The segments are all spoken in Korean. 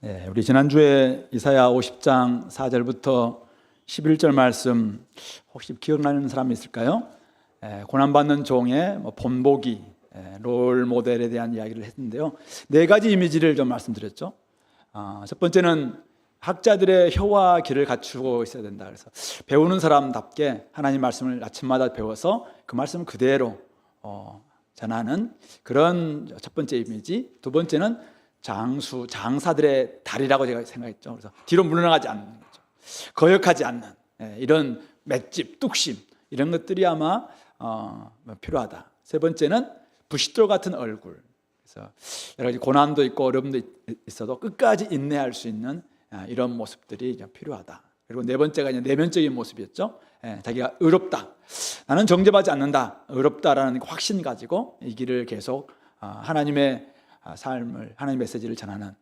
네, 우리 지난주에 이사야 50장 4절부터 11절 말씀 혹시 기억나는 사람이 있을까요? 고난받는 종의 본보기, 롤 모델에 대한 이야기를 했는데요. 네 가지 이미지를 좀 말씀드렸죠. 첫 번째는 학자들의 혀와 귀를 갖추고 있어야 된다. 그래서 배우는 사람답게 하나님 말씀을 아침마다 배워서 그 말씀을 그대로 전하는 그런 첫 번째 이미지. 두 번째는 장사들의 달이라고 제가 생각했죠. 그래서 뒤로 물러나가지 않는 거죠. 거역하지 않는 이런 맷집, 뚝심 이런 것들이 아마 필요하다. 세 번째는 부싯돌 같은 얼굴. 그래서 여러 가지 고난도 있고 어려움도 있어도 끝까지 인내할 수 있는 이런 모습들이 필요하다. 그리고 네 번째가 내면적인 모습이었죠. 자기가 의롭다. 나는 정죄받지 않는다. 의롭다라는 확신 가지고 이 길을 계속 하나님의 삶을, 하나님의 메시지를 전하는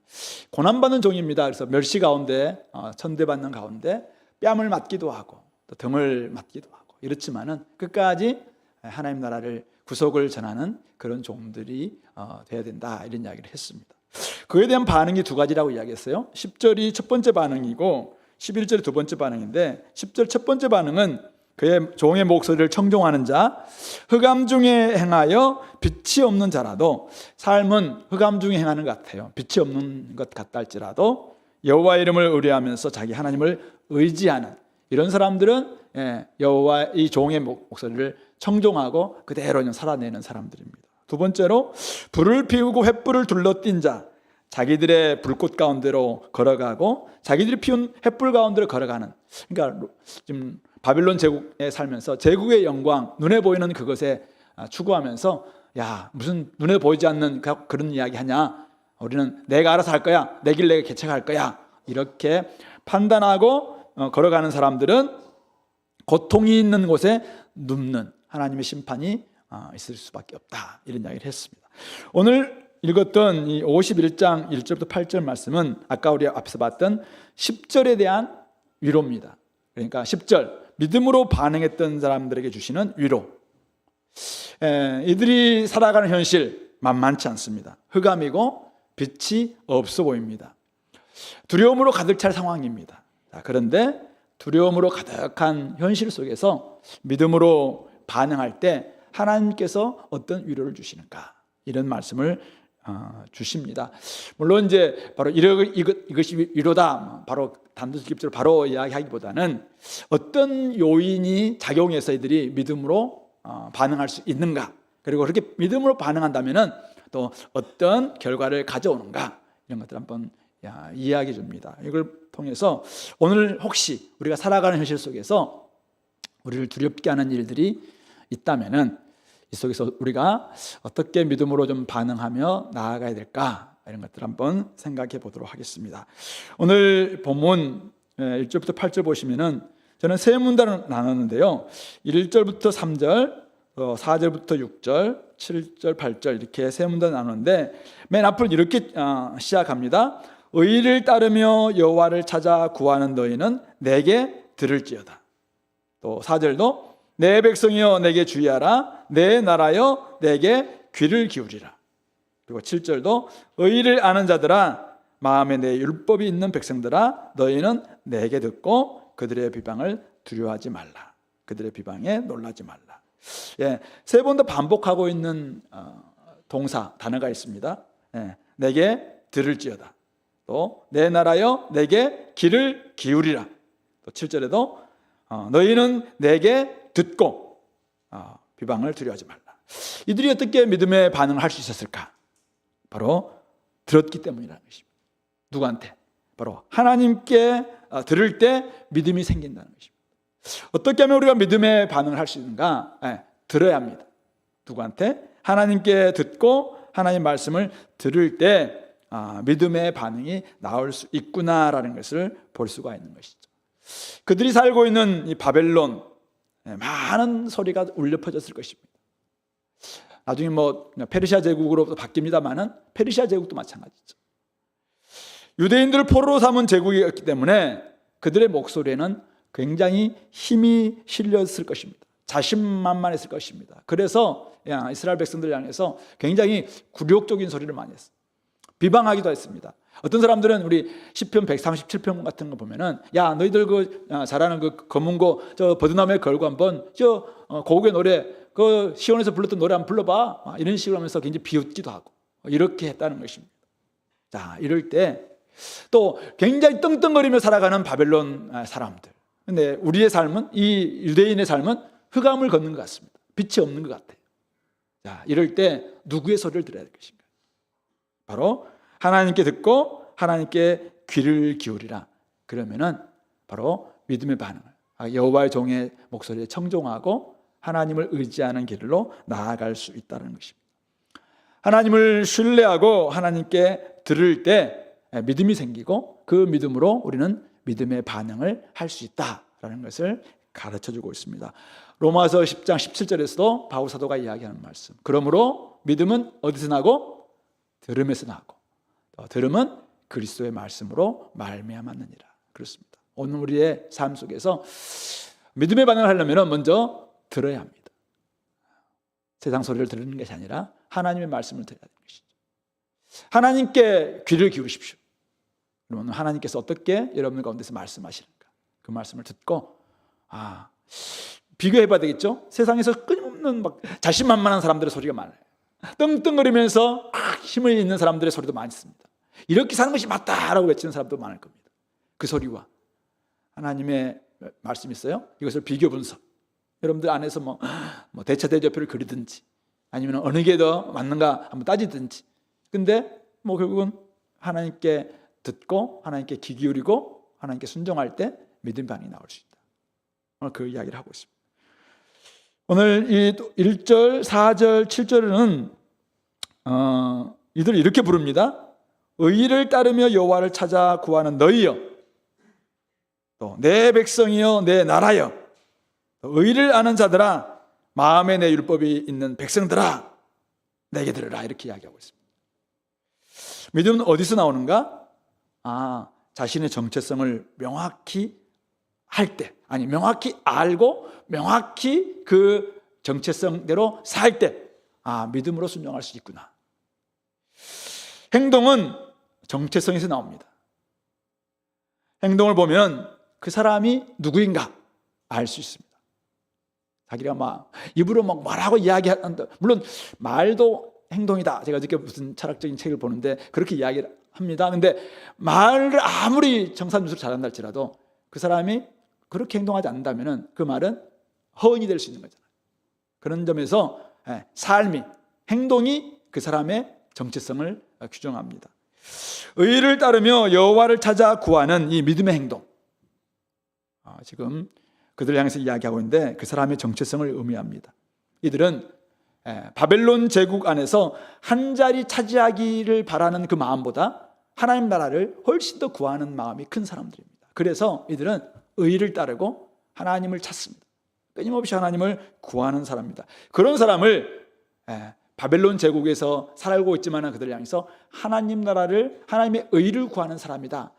고난받는 종입니다. 그래서 멸시 가운데 천대받는 가운데 뺨을 맞기도 하고 또 등을 맞기도 하고 이렇지만은 끝까지 하나님 나라를 구속을 전하는 그런 종들이 돼야 된다, 이런 이야기를 했습니다. 그에 대한 반응이 두 가지라고 이야기했어요. 10절이 첫 번째 반응이고 11절이 두 번째 반응인데, 10절 첫 번째 반응은 그의 종의 목소리를 청종하는 자, 흑암 중에 행하여 빛이 없는 자라도, 삶은 흑암 중에 행하는 것 같아요. 빛이 없는 것 같다 할지라도 여호와 이름을 의뢰하면서 자기 하나님을 의지하는 이런 사람들은 여호와 이 종의 목소리를 청종하고 그대로 살아내는 사람들입니다. 두 번째로 불을 피우고 횃불을 둘러띈 자, 자기들의 불꽃 가운데로 걸어가고 자기들이 피운 횃불 가운데로 걸어가는, 그러니까 지금 바빌론 제국에 살면서 제국의 영광, 눈에 보이는 그것에 추구하면서 야, 무슨 눈에 보이지 않는 그런 이야기 하냐, 우리는 내가 알아서 할 거야, 내 길 내가 개척할 거야, 이렇게 판단하고 걸어가는 사람들은 고통이 있는 곳에 눕는 하나님의 심판이 있을 수밖에 없다, 이런 이야기를 했습니다. 오늘 읽었던 이 51장 1절부터 8절 말씀은 아까 우리 앞에서 봤던 10절에 대한 위로입니다. 그러니까 10절, 믿음으로 반응했던 사람들에게 주시는 위로. 이들이 살아가는 현실 만만치 않습니다. 흑암이고 빛이 없어 보입니다. 두려움으로 가득 찰 상황입니다. 그런데 두려움으로 가득한 현실 속에서 믿음으로 반응할 때 하나님께서 어떤 위로를 주시는가, 이런 말씀을 주십니다. 물론 이제 바로 이것이 위로다, 바로 단도직입적으로 바로 이야기하기보다는 어떤 요인이 작용해서 이들이 믿음으로 반응할 수 있는가, 그리고 그렇게 믿음으로 반응한다면은 또 어떤 결과를 가져오는가, 이런 것들 한번 이야기해 줍니다. 이걸 통해서 오늘 혹시 우리가 살아가는 현실 속에서 우리를 두렵게 하는 일들이 있다면은 이 속에서 우리가 어떻게 믿음으로 좀 반응하며 나아가야 될까, 이런 것들 한번 생각해 보도록 하겠습니다. 오늘 본문 1절부터 8절 보시면은 저는 세 문단을 나눴는데요. 1절부터 3절, 4절부터 6절, 7절, 8절 이렇게 세 문단 나누는데, 맨 앞을 이렇게 시작합니다. 의를 따르며 여호와를 찾아 구하는 너희는 내게 들을지어다. 또 4절도 내 백성이여 내게 주의하라, 내 나라여 내게 귀를 기울이라. 그리고 7절도 의를 아는 자들아, 마음에 내 율법이 있는 백성들아, 너희는 내게 듣고 그들의 비방을 두려워하지 말라, 그들의 비방에 놀라지 말라. 세 번 더 반복하고 있는 동사 단어가 있습니다. 내게 들을지어다, 또 내 나라여 내게 귀를 기울이라. 또 7절에도 너희는 내게 듣고 비방을 두려워하지 말라. 이들이 어떻게 믿음의 반응을 할 수 있었을까? 바로 들었기 때문이라는 것입니다. 누구한테? 바로 하나님께 들을 때 믿음이 생긴다는 것입니다. 어떻게 하면 우리가 믿음의 반응을 할 수 있는가? 들어야 합니다. 누구한테? 하나님께 듣고 하나님 말씀을 들을 때 믿음의 반응이 나올 수 있구나라는 것을 볼 수가 있는 것이죠. 그들이 살고 있는 이 바벨론, 많은 소리가 울려 퍼졌을 것입니다. 나중에 페르시아 제국으로 바뀝니다만은 페르시아 제국도 마찬가지죠. 유대인들을 포로로 삼은 제국이었기 때문에 그들의 목소리에는 굉장히 힘이 실렸을 것입니다. 자신만만했을 것입니다. 그래서 이스라엘 백성들을 향해서 굉장히 굴욕적인 소리를 많이 했어요. 비방하기도 했습니다. 어떤 사람들은 우리 시편 137편 같은 거 보면은 야 너희들 그 잘하는 그 검은고 저 버드나무에 걸고 한번 저 고국의 노래 그 시온에서 불렀던 노래 한번 불러봐 이런 식으로 하면서 굉장히 비웃기도 하고 이렇게 했다는 것입니다. 자 이럴 때 또 굉장히 떵떵거리며 살아가는 바벨론 사람들. 근데 우리의 삶은 이 유대인의 삶은 흑암을 걷는 것 같습니다. 빛이 없는 것 같아요. 자 이럴 때 누구의 소리를 들어야 될 것인가? 바로 하나님께 듣고 하나님께 귀를 기울이라. 그러면은 바로 믿음의 반응을 여호와의 종의 목소리에 청종하고 하나님을 의지하는 길로 나아갈 수 있다는 것입니다. 하나님을 신뢰하고 하나님께 들을 때 믿음이 생기고 그 믿음으로 우리는 믿음의 반응을 할 수 있다라는 것을 가르쳐주고 있습니다. 로마서 10장 17절에서도 바울 사도가 이야기하는 말씀. 그러므로 믿음은 어디서 나고? 들음에서 나고 들음은 그리스도의 말씀으로 말미암았느니라. 그렇습니다. 오늘 우리의 삶 속에서 믿음의 반응을 하려면 먼저 들어야 합니다. 세상 소리를 들으는 것이 아니라 하나님의 말씀을 들어야 되는 것이죠. 하나님께 귀를 기울이십시오. 그러면 하나님께서 어떻게 여러분들 가운데서 말씀하시는가 그 말씀을 듣고 비교해 봐야 되겠죠. 세상에서 끊임없는 막 자신만만한 사람들의 소리가 많아요. 떵떵거리면서 힘을 있는 사람들의 소리도 많이 있습니다. 이렇게 사는 것이 맞다라고 외치는 사람도 많을 겁니다. 그 소리와 하나님의 말씀이 있어요. 이것을 비교 분석. 여러분들 안에서 뭐 대차대조표를 그리든지 아니면 어느 게 더 맞는가 한번 따지든지. 근데 결국은 하나님께 듣고 하나님께 귀 기울이고 하나님께 순종할 때 믿음 반응이 나올 수 있다. 오늘 그 이야기를 하고 있습니다. 오늘 이 1절, 4절, 7절은 이들 이렇게 부릅니다. 의를 따르며 여호와를 찾아 구하는 너희여, 또 내 백성이여, 내 나라여, 의를 아는 자들아, 마음에 내 율법이 있는 백성들아, 내게 들으라. 이렇게 이야기하고 있습니다. 믿음은 어디서 나오는가? 자신의 정체성을 명확히 할 때, 아니 명확히 알고 명확히 그 정체성대로 살 때 믿음으로 순종할 수 있구나. 행동은 정체성에서 나옵니다. 행동을 보면 그 사람이 누구인가 알 수 있습니다. 자기가 입으로 말하고 이야기한다. 물론 말도 행동이다. 제가 어저께 무슨 철학적인 책을 보는데 그렇게 이야기를 합니다. 근데 말을 아무리 정사뉴스를 잘한다 할지라도 그 사람이 그렇게 행동하지 않는다면 그 말은 허언이 될 수 있는 거잖아요. 그런 점에서 삶이, 행동이 그 사람의 정체성을 규정합니다. 의를 따르며 여호와를 찾아 구하는 이 믿음의 행동. 지금 그들을 향해서 이야기하고 있는데 그 사람의 정체성을 의미합니다. 이들은 바벨론 제국 안에서 한 자리 차지하기를 바라는 그 마음보다 하나님 나라를 훨씬 더 구하는 마음이 큰 사람들입니다. 그래서 이들은 의를 따르고 하나님을 찾습니다. 끊임없이 하나님을 구하는 사람입니다. 그런 사람을 바벨론 제국에서 살고 있지만 그들을 향해서 하나님 나라를, 하나님의 의를 구하는 사람이다.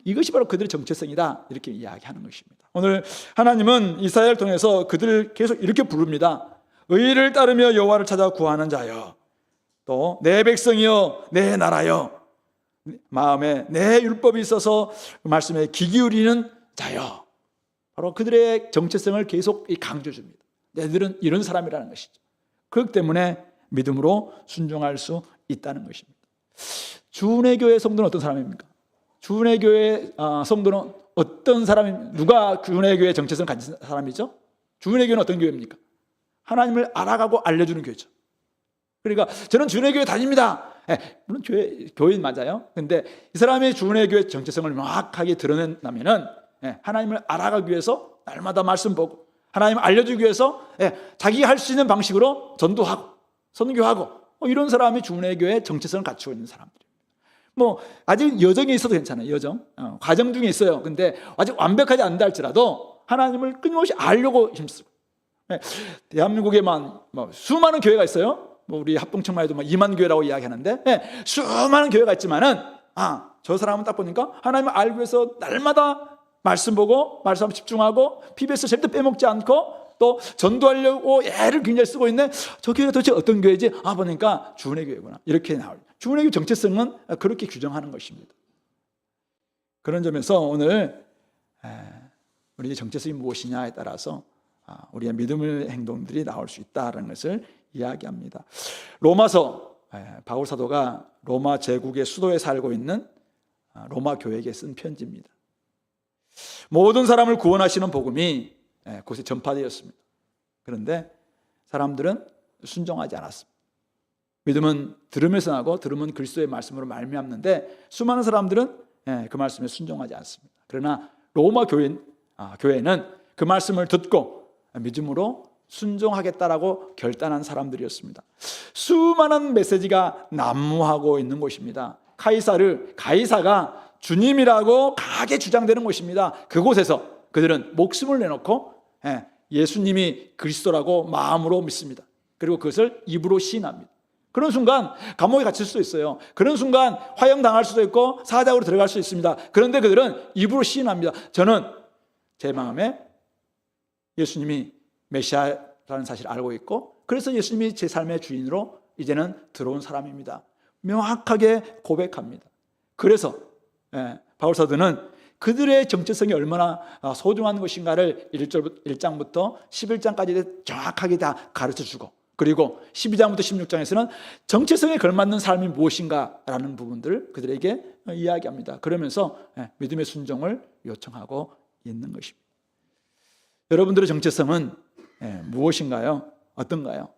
이것이 바로 그들의 정체성이다. 이렇게 이야기하는 것입니다. 오늘 하나님은 이사야를 통해서 그들을 계속 이렇게 부릅니다. 의를 따르며 여호와를 찾아 구하는 자여, 또 내 백성이여, 내 나라여, 마음에 내 율법이 있어서 그 말씀에 귀 기울이는 자여. 바로 그들의 정체성을 계속 강조해 줍니다. 너희들은 이런 사람이라는 것이죠. 그렇기 때문에 믿음으로 순종할 수 있다는 것입니다. 주은혜교회 성도는 어떤 사람입니까? 주은혜교회 성도는 어떤 사람이, 누가 주은혜교회 정체성을 가진 사람이죠? 주은혜교회는 어떤 교회입니까? 하나님을 알아가고 알려주는 교회죠. 그러니까 저는 주은혜교회 다닙니다. 물론 교인 맞아요. 근데 이 사람의 주은혜교회 정체성을 명확하게 드러낸다면은 하나님을 알아가기 위해서 날마다 말씀 보고 하나님을 알려주기 위해서 자기가 할 수 있는 방식으로 전도하고 선교하고 이런 사람이 주은혜교회 정체성을 갖추고 있는 사람들입니다. 아직 여정이 있어도 괜찮아요. 여정 과정 중에 있어요. 근데 아직 완벽하지 않다 할지라도 하나님을 끊임없이 알려고 힘쓰고, 대한민국에만 수많은 교회가 있어요. 우리 합동청만 해도 2만 교회라고 이야기하는데 수많은 교회가 있지만은 저 사람은 딱 보니까 하나님을 알기 위해서 날마다 말씀 보고 말씀 집중하고 PBS 절대 빼먹지 않고 또 전도하려고 애를 굉장히 쓰고 있네. 저 교회가 도대체 어떤 교회지? 보니까 주은혜 교회구나. 이렇게 나와요. 주은혜 교회 정체성은 그렇게 규정하는 것입니다. 그런 점에서 오늘 우리의 정체성이 무엇이냐에 따라서 우리의 믿음의 행동들이 나올 수 있다는 것을 이야기합니다. 로마서, 바울 사도가 로마 제국의 수도에 살고 있는 로마 교회에게 쓴 편지입니다. 모든 사람을 구원하시는 복음이 그곳에 전파되었습니다. 그런데 사람들은 순종하지 않았습니다. 믿음은 들음에서 나고 들음은 그리스도의 말씀으로 말미암는데 수많은 사람들은 그 말씀에 순종하지 않습니다. 그러나 로마 교회는 그 말씀을 듣고 믿음으로 순종하겠다라고 결단한 사람들이었습니다. 수많은 메시지가 난무하고 있는 곳입니다. 가이사가 주님이라고 강하게 주장되는 곳입니다. 그곳에서 그들은 목숨을 내놓고 예수님이 그리스도라고 마음으로 믿습니다. 그리고 그것을 입으로 시인합니다. 그런 순간 감옥에 갇힐 수도 있어요. 그런 순간 화형당할 수도 있고 사자으로 들어갈 수 있습니다. 그런데 그들은 입으로 시인합니다. 저는 제 마음에 예수님이 메시아라는 사실을 알고 있고 그래서 예수님이 제 삶의 주인으로 이제는 들어온 사람입니다. 명확하게 고백합니다. 그래서 바울 사도는 그들의 정체성이 얼마나 소중한 것인가를 1장부터 11장까지 정확하게 다 가르쳐주고 그리고 12장부터 16장에서는 정체성에 걸맞는 삶이 무엇인가라는 부분들을 그들에게 이야기합니다. 그러면서 믿음의 순종을 요청하고 있는 것입니다. 여러분들의 정체성은 무엇인가요? 어떤가요?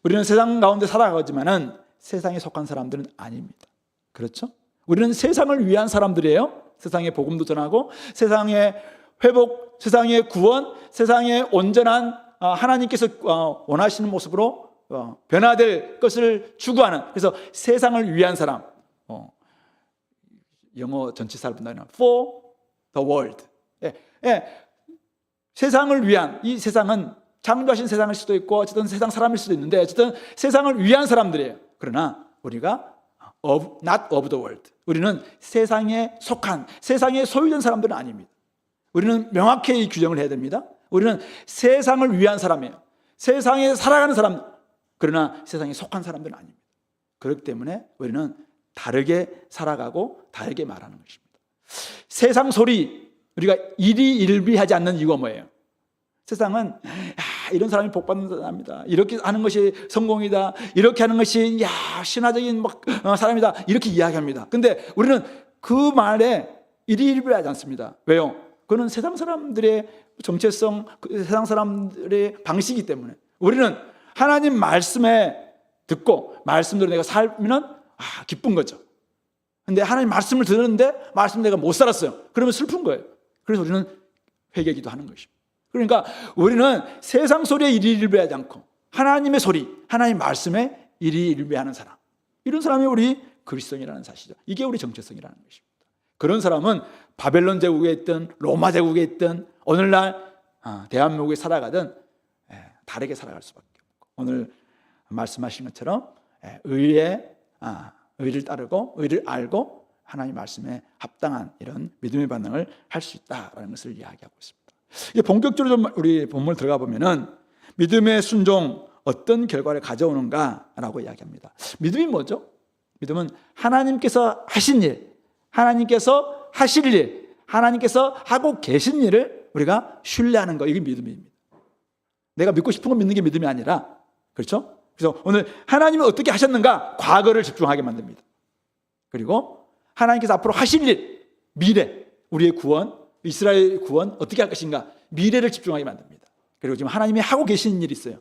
우리는 세상 가운데 살아가지만은 세상에 속한 사람들은 아닙니다. 그렇죠? 우리는 세상을 위한 사람들이에요. 세상에 복음도 전하고 세상의 회복, 세상의 구원, 세상의 온전한 하나님께서 원하시는 모습으로 변화될 것을 추구하는, 그래서 세상을 위한 사람, 영어 전치사를 본다면 for the world, 세상을 위한, 이 세상은 창조하신 세상일 수도 있고 어쨌든 세상 사람일 수도 있는데 어쨌든 세상을 위한 사람들이에요. 그러나 우리가 not of the world, 우리는 세상에 속한, 세상에 소유된 사람들은 아닙니다. 우리는 명확히 이 규정을 해야 됩니다. 우리는 세상을 위한 사람이에요. 세상에 살아가는 사람, 그러나 세상에 속한 사람들은 아닙니다. 그렇기 때문에 우리는 다르게 살아가고 다르게 말하는 것입니다. 세상 소리, 우리가 일희일비하지 않는 이유가 뭐예요? 세상은 이런 사람이 복받는 사람이다, 이렇게 하는 것이 성공이다, 이렇게 하는 것이 신화적인 사람이다, 이렇게 이야기합니다. 근데 우리는 그 말에 일희일비하지 않습니다. 왜요? 그거는 세상 사람들의 정체성, 세상 사람들의 방식이기 때문에 우리는 하나님 말씀에 듣고 말씀대로 내가 살면 기쁜 거죠. 근데 하나님 말씀을 들었는데 말씀 내가 못 살았어요. 그러면 슬픈 거예요. 그래서 우리는 회개기도 하는 것입니다. 그러니까 우리는 세상 소리에 일희일비하지 않고 하나님의 소리, 하나님 말씀에 일희일비하는 사람, 이런 사람이 우리 그리스도인이라는 사실이죠. 이게 우리 정체성이라는 것입니다. 그런 사람은 바벨론 제국에 있든 로마 제국에 있든 오늘날 대한민국에 살아가든 다르게 살아갈 수밖에 없고, 오늘 말씀하신 것처럼 의를 따르고 의를 알고 하나님 말씀에 합당한 이런 믿음의 반응을 할 수 있다라는 것을 이야기하고 있습니다. 본격적으로 좀 우리 본문을 들어가 보면은 믿음의 순종 어떤 결과를 가져오는가라고 이야기합니다. 믿음이 뭐죠? 믿음은 하나님께서 하신 일, 하나님께서 하실 일, 하나님께서 하고 계신 일을 우리가 신뢰하는 거, 이게 믿음입니다. 내가 믿고 싶은 거 믿는 게 믿음이 아니라, 그렇죠? 그래서 오늘 하나님이 어떻게 하셨는가, 과거를 집중하게 만듭니다. 그리고 하나님께서 앞으로 하실 일, 미래, 우리의 구원, 이스라엘 구원 어떻게 할 것인가, 미래를 집중하게 만듭니다. 그리고 지금 하나님이 하고 계시는 일이 있어요.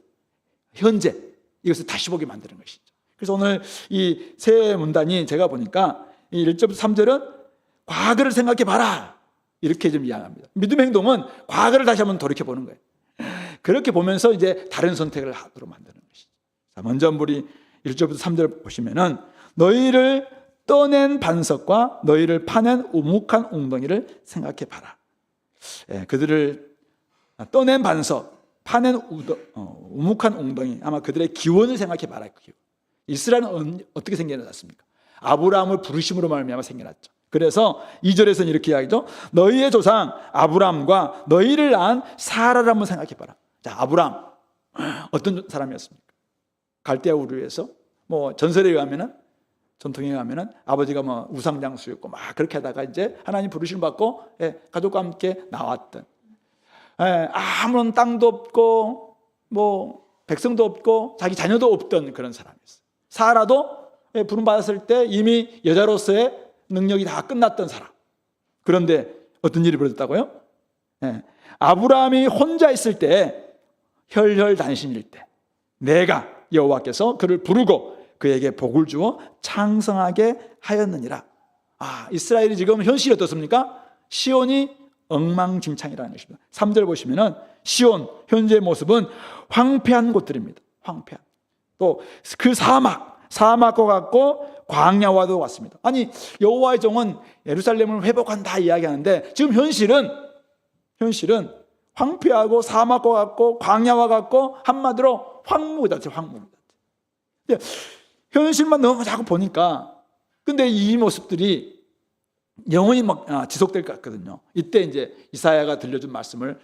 현재, 이것을 다시 보게 만드는 것이죠. 그래서 오늘 이 새 문단이 제가 보니까 이 1절부터 3절은 과거를 생각해 봐라, 이렇게 좀 이야기합니다. 믿음의 행동은 과거를 다시 한번 돌이켜 보는 거예요. 그렇게 보면서 이제 다른 선택을 하도록 만드는 것이죠. 자, 먼저 우리 1절부터 3절 보시면은 너희를 떠낸 반석과 너희를 파낸 우묵한 웅덩이를 생각해 봐라. 그들을 떠낸 반석, 파낸 우묵한 웅덩이, 아마 그들의 기원을 생각해 봐라. 이스라엘은 어떻게 생겨났습니까? 아브라함을 부르심으로 말미암아 생겨났죠. 그래서 2절에서는 이렇게 이야기죠. 너희의 조상 아브라함과 너희를 낳은 사라를 한번 생각해 봐라. 자, 아브람 어떤 사람이었습니까? 갈대아 우르에서 뭐 전설에 의하면은, 전통에 의하면은 아버지가 뭐 우상장수였고 막 그렇게 하다가 이제 하나님 부르심을 받고 가족과 함께 나왔던, 아무런 땅도 없고 뭐 백성도 없고 자기 자녀도 없던 그런 사람이었어요. 사라도 부름 받았을 때 이미 여자로서의 능력이 다 끝났던 사람. 그런데 어떤 일이 벌어졌다고요? 아브라함이 혼자 있을 때, 혈혈단신일 때 내가 여호와께서 그를 부르고 그에게 복을 주어 창성하게 하였느니라. 이스라엘이 지금 현실이 어떻습니까? 시온이 엉망진창이라는 것입니다. 3절 보시면은 시온 현재의 모습은 황폐한 곳들입니다. 황폐한. 또 그 사막과 같고 광야와도 같습니다. 아니, 여호와의 종은 예루살렘을 회복한다 이야기하는데 지금 현실은 황폐하고 사막과 같고 광야와 같고 한마디로 황무다. 현실만 너무 자꾸 보니까, 근데 이 모습들이 영원히 막 지속될 것 같거든요. 이때 이제 이사야가 들려준 말씀을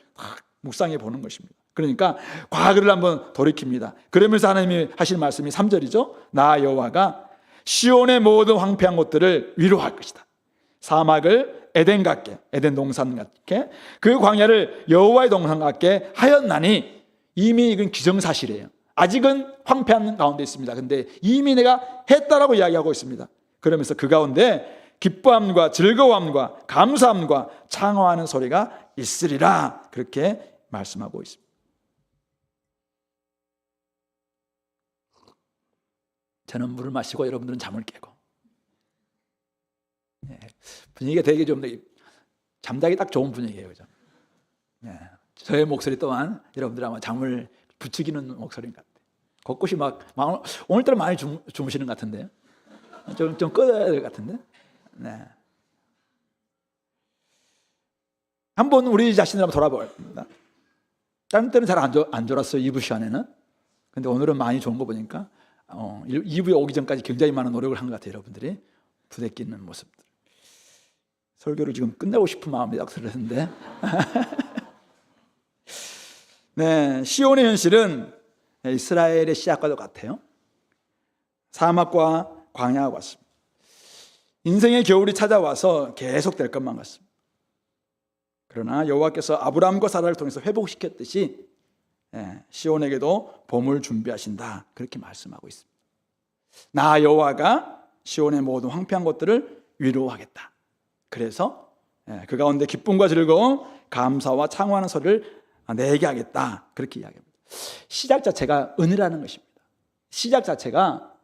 묵상해 보는 것입니다. 그러니까 과거를 한번 돌이킵니다. 그러면서 하나님이 하시는 말씀이 3절이죠. 나 여호와가 시온의 모든 황폐한 곳들을 위로할 것이다. 사막을 에덴 같게, 에덴 동산 같게, 그 광야를 여호와의 동산 같게 하였나니. 이미 이건 기정사실이에요. 아직은 황폐한 가운데 있습니다. 근데 이미 내가 했다라고 이야기하고 있습니다. 그러면서 그 가운데 기뻐함과 즐거움과 감사함과 창화하는 소리가 있으리라, 그렇게 말씀하고 있습니다. 저는 물을 마시고 여러분들은 잠을 깨고, 분위기가 되게 좀 잠자기 딱 좋은 분위기예요, 그죠? 저의 목소리 또한 여러분들 아마 잠을 부추기는 목소리인 것 같아요. 곳곳이 막 오늘따라 많이 주무시는 것 같은데요. 좀 꺼야 될 것 같은데. 한번 우리 자신을 한번 돌아봅니다. 다른 때는 잘 안 졸았어요, 2부 시간에는. 근데 오늘은 많이 좋은 거 보니까 2부에 오기 전까지 굉장히 많은 노력을 한 것 같아요. 여러분들이 부대끼는 모습들. 설교를 지금 끝내고 싶은 마음이 약속했는데 시온의 현실은 이스라엘의 시작과도 같아요. 사막과 광야와 같습니다. 인생의 겨울이 찾아와서 계속 될 것만 같습니다. 그러나 여호와께서 아브라함과 사라를 통해서 회복시켰듯이 시온에게도 봄을 준비하신다, 그렇게 말씀하고 있습니다. 나 여호와가 시온의 모든 황폐한 것들을 위로하겠다. 그래서 그 가운데 기쁨과 즐거움, 감사와 창호하는 소리를 내게 하겠다, 그렇게 이야기합니다. 시작 자체가 은혜라는 것입니다. 시작 자체가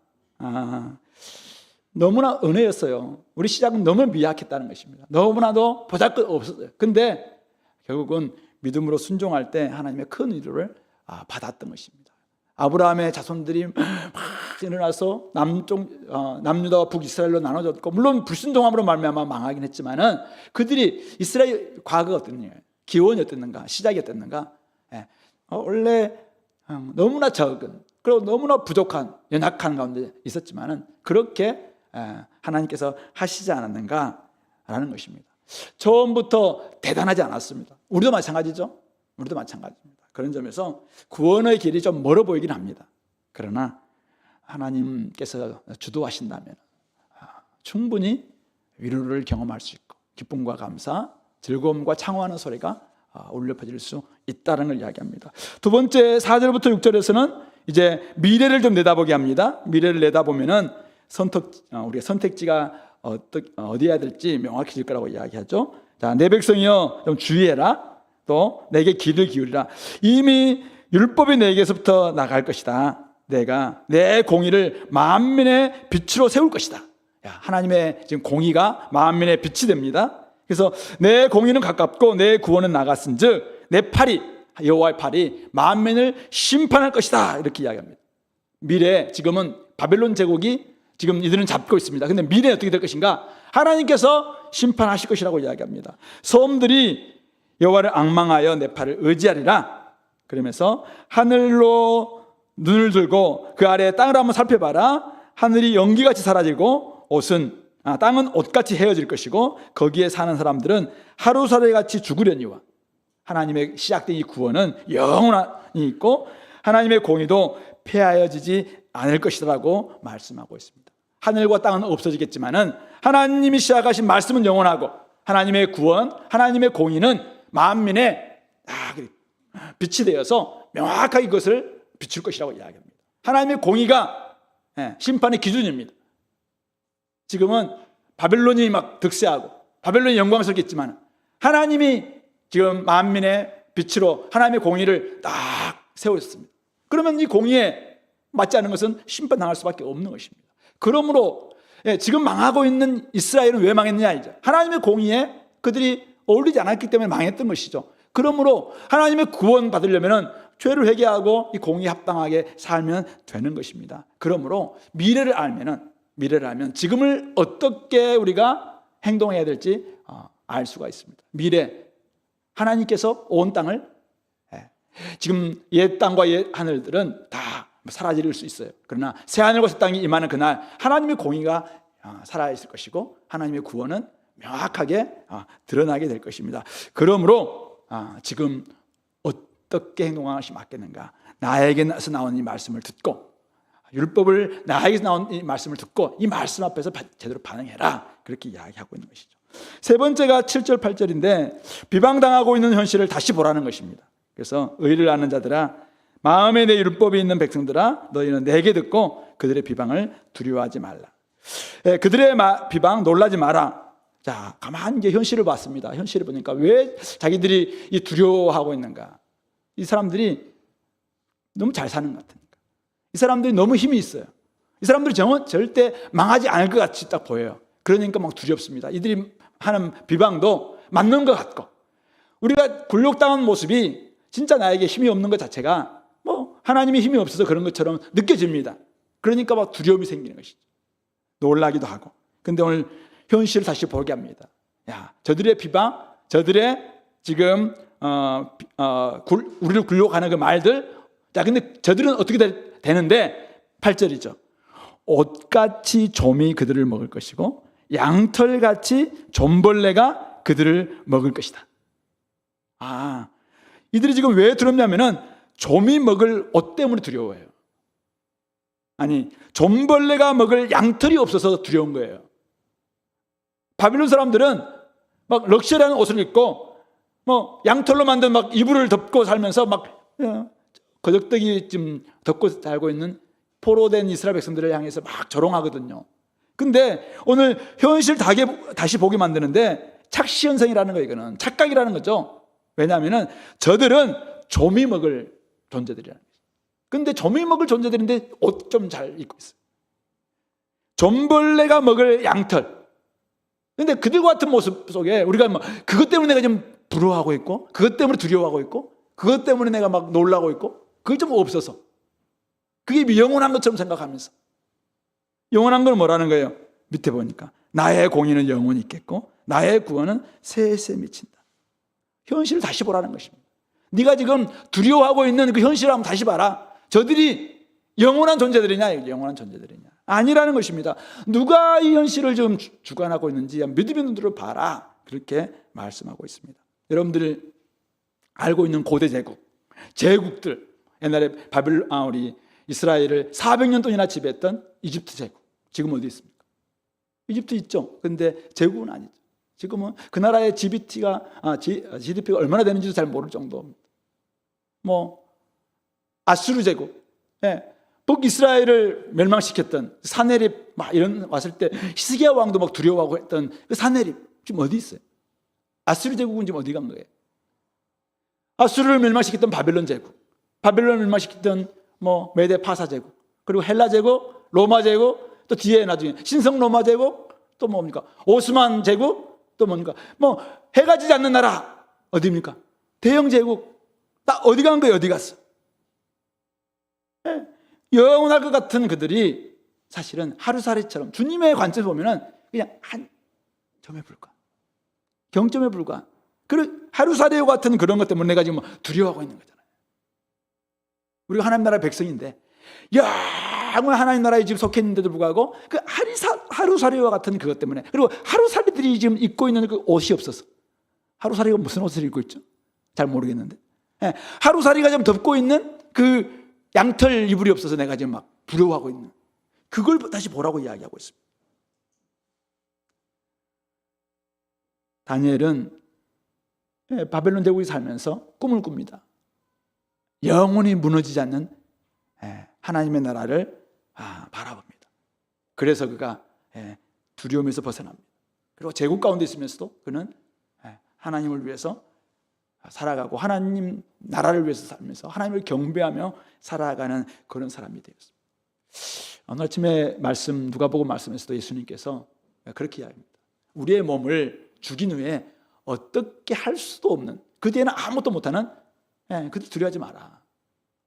너무나 은혜였어요. 우리 시작은 너무 미약했다는 것입니다. 너무나도 보잘것 없었어요. 근데 결국은 믿음으로 순종할 때 하나님의 큰 위로를 받았던 것입니다. 아브라함의 자손들이 막 일어나서 남유다와 북이스라엘로 나눠졌고, 물론 불순종함으로 말미암아 망하긴 했지만은 그들이 이스라엘 과거가 어땠느냐, 기원이 어땠는가, 시작이 어땠는가, 원래 너무나 적은, 그리고 너무나 부족한, 연약한 가운데 있었지만은 그렇게 하나님께서 하시지 않았는가라는 것입니다. 처음부터 대단하지 않았습니다. 우리도 마찬가지죠. 우리도 마찬가지입니다. 그런 점에서 구원의 길이 좀 멀어 보이긴 합니다. 그러나 하나님께서 주도하신다면 충분히 위로를 경험할 수 있고, 기쁨과 감사, 즐거움과 창호하는 소리가 울려 퍼질 수 있다는 걸 이야기합니다. 두 번째 4절부터 6절에서는 이제 미래를 좀 내다보게 합니다. 미래를 내다보면은 우리가 선택지가 어디 해야 될지 명확해질 거라고 이야기하죠. 자, 내 백성이여 좀 주의해라. 또 내게 귀를 기울이라. 이미 율법이 내게서부터 나갈 것이다. 내가 내 공의를 만민의 빛으로 세울 것이다. 하나님의 지금 공의가 만민의 빛이 됩니다. 그래서 내 공의는 가깝고 내 구원은 나갔은즉 내 팔이, 여호와의 팔이 만민을 심판할 것이다, 이렇게 이야기합니다. 미래, 지금은 바벨론 제국이 지금 이들은 잡고 있습니다. 근데 미래는 어떻게 될 것인가? 하나님께서 심판하실 것이라고 이야기합니다. 소음들이 여호와를 앙망하여 내 팔을 의지하리라. 그러면서 하늘로 눈을 들고 그 아래 땅을 한번 살펴봐라. 하늘이 연기같이 사라지고 땅은 옷같이 헤어질 것이고 거기에 사는 사람들은 하루살이같이 죽으려니와. 하나님의 시작된 이 구원은 영원히 있고 하나님의 공의도 폐하여지지 않을 것이라고 말씀하고 있습니다. 하늘과 땅은 없어지겠지만은 하나님이 시작하신 말씀은 영원하고 하나님의 구원, 하나님의 공의는 만민의 빛이 되어서 명확하게 이것을 비출 것이라고 이야기합니다. 하나님의 공의가 심판의 기준입니다. 지금은 바벨론이 막 득세하고 바벨론이 영광스럽겠지만 하나님이 지금 만민의 빛으로 하나님의 공의를 딱 세우셨습니다. 그러면 이 공의에 맞지 않는 것은 심판당할 수밖에 없는 것입니다. 그러므로 지금 망하고 있는 이스라엘은 왜 망했느냐 이죠. 하나님의 공의에 그들이 어울리지 않았기 때문에 망했던 것이죠. 그러므로 하나님의 구원 받으려면 죄를 회개하고 이 공의에 합당하게 살면 되는 것입니다. 그러므로 미래를 알면 지금을 어떻게 우리가 행동해야 될지 알 수가 있습니다. 미래 하나님께서 온 땅을 지금 옛 땅과 옛 하늘들은 다 사라질 수 있어요. 그러나 새 하늘과 새 땅이 임하는 그날 하나님의 공의가 살아있을 것이고 하나님의 구원은 명확하게 드러나게 될 것입니다. 그러므로 지금 어떻게 행동하시 맞겠는가? 나에게서 나온 이 말씀을 듣고 율법을 나에게서 나온 이 말씀을 듣고 이 말씀 앞에서 제대로 반응해라. 그렇게 이야기하고 있는 것이죠. 세 번째가 7절 8절인데 비방당하고 있는 현실을 다시 보라는 것입니다. 그래서 의를 아는 자들아 마음에 내 율법이 있는 백성들아 너희는 내게 듣고 그들의 비방을 두려워하지 말라. 그들의 비방 놀라지 마라. 자, 가만히 이제 현실을 봤습니다. 현실을 보니까 왜 자기들이 이 두려워하고 있는가? 이 사람들이 너무 잘 사는 것 같으니까. 이 사람들이 너무 힘이 있어요. 이 사람들이 절대 망하지 않을 것 같이 딱 보여요. 그러니까 막 두렵습니다. 이들이 하는 비방도 맞는 것 같고 우리가 굴욕당한 모습이 진짜 나에게 힘이 없는 것 자체가 뭐 하나님의 힘이 없어서 그런 것처럼 느껴집니다. 그러니까 막 두려움이 생기는 것이죠. 놀라기도 하고. 근데 오늘 현실을 다시 보게 합니다. 야, 저들의 비방, 저들의 지금 우리를 굴욕하는 그 말들. 자, 근데 저들은 어떻게 되는데 8절이죠. 옷같이 좀이 그들을 먹을 것이고 양털같이 좀벌레가 그들을 먹을 것이다. 이들이 지금 왜 두렵냐면은 좀이 먹을 옷 때문에 두려워해요. 아니, 좀벌레가 먹을 양털이 없어서 두려운 거예요. 바빌론 사람들은 막 럭셔리한 옷을 입고 뭐 양털로 만든 막 이불을 덮고 살면서 막 거적대기 좀 덮고 살고 있는 포로된 이스라엘 백성들을 향해서 막 조롱하거든요. 근데 오늘 현실 다시 보게 만드는데 착시현상이라는 거, 이거는 착각이라는 거죠. 왜냐하면 저들은 좀이 먹을 존재들이라는 거죠. 근데 좀이 먹을 존재들인데 옷 좀 잘 입고 있어요. 좀벌레가 먹을 양털. 근데 그들과 같은 모습 속에 우리가 뭐 그것 때문에 내가 좀 부러워하고 있고 그것 때문에 두려워하고 있고 그것 때문에 내가 막 놀라고 있고 그게 좀 없어서 그게 영원한 것처럼 생각하면서 영원한 건 뭐라는 거예요? 밑에 보니까 나의 공의는 영원히 있겠고 나의 구원은 세세 미친다. 현실을 다시 보라는 것입니다. 네가 지금 두려워하고 있는 그 현실을 한번 다시 봐라. 저들이 영원한 존재들이냐? 영원한 존재들이냐? 아니라는 것입니다. 누가 이 현실을 좀 주관하고 있는지 믿음의 눈으로 봐라. 그렇게 말씀하고 있습니다. 여러분들이 알고 있는 고대 제국들, 옛날에 우리 이스라엘을 400년 동안이나 지배했던 이집트 제국, 지금 어디 있습니까? 이집트 있죠. 근데 제국은 아니죠. 지금은 그 나라의 GDP가 얼마나 되는지도 잘 모를 정도입니다. 뭐 아수르 제국, 북이스라엘을 멸망시켰던 사네립 막 이런 왔을 때 히스기야 왕도 막 두려워하고 했던 그 사네립 지금 어디 있어요? 아수르 제국은 지금 어디 간 거예요? 아수르를 멸망시켰던 바벨론 제국, 바벨론을 멸망시켰던 뭐 메데 파사 제국, 그리고 헬라 제국, 로마 제국, 또 뒤에 나중에 신성 로마 제국, 또 뭡니까? 오스만 제국, 또 뭡니까? 뭐 해가 지지 않는 나라 어디입니까? 대영 제국 다 어디 간 거예요? 어디 갔어? 영원할 것 같은 그들이 사실은 하루살이처럼 주님의 관점에서 보면은 그냥 한 점에 불과, 경점에 불과. 그 하루살이와 같은 그런 것 때문에 내가 지금 두려워하고 있는 거잖아요. 우리가 하나님 나라 백성인데 영원한 하나님 나라에 지금 속해 있는데도 불구하고 그 하루살이와 같은 그것 때문에, 그리고 하루살이들이 지금 입고 있는 그 옷이 없어서. 하루살이가 무슨 옷을 입고 있죠? 잘 모르겠는데. 예, 하루살이가 좀 덮고 있는 그 양털 이불이 없어서 내가 지금 막 두려워하고 있는 그걸 다시 보라고 이야기하고 있습니다. 다니엘은 바벨론 제국에 살면서 꿈을 꿉니다. 영원히 무너지지 않는 하나님의 나라를 바라봅니다. 그래서 그가 두려움에서 벗어납니다. 그리고 제국 가운데 있으면서도 그는 하나님을 위해서 살아가고 하나님 나라를 위해서 살면서 하나님을 경배하며 살아가는 그런 사람이 되었습니다. 오늘 아침에 말씀 누가복음 말씀에서도 예수님께서 그렇게 이야기합니다. 우리의 몸을 죽인 후에 어떻게 할 수도 없는 그 뒤에는 아무것도 못하는 그들 두려워하지 마라.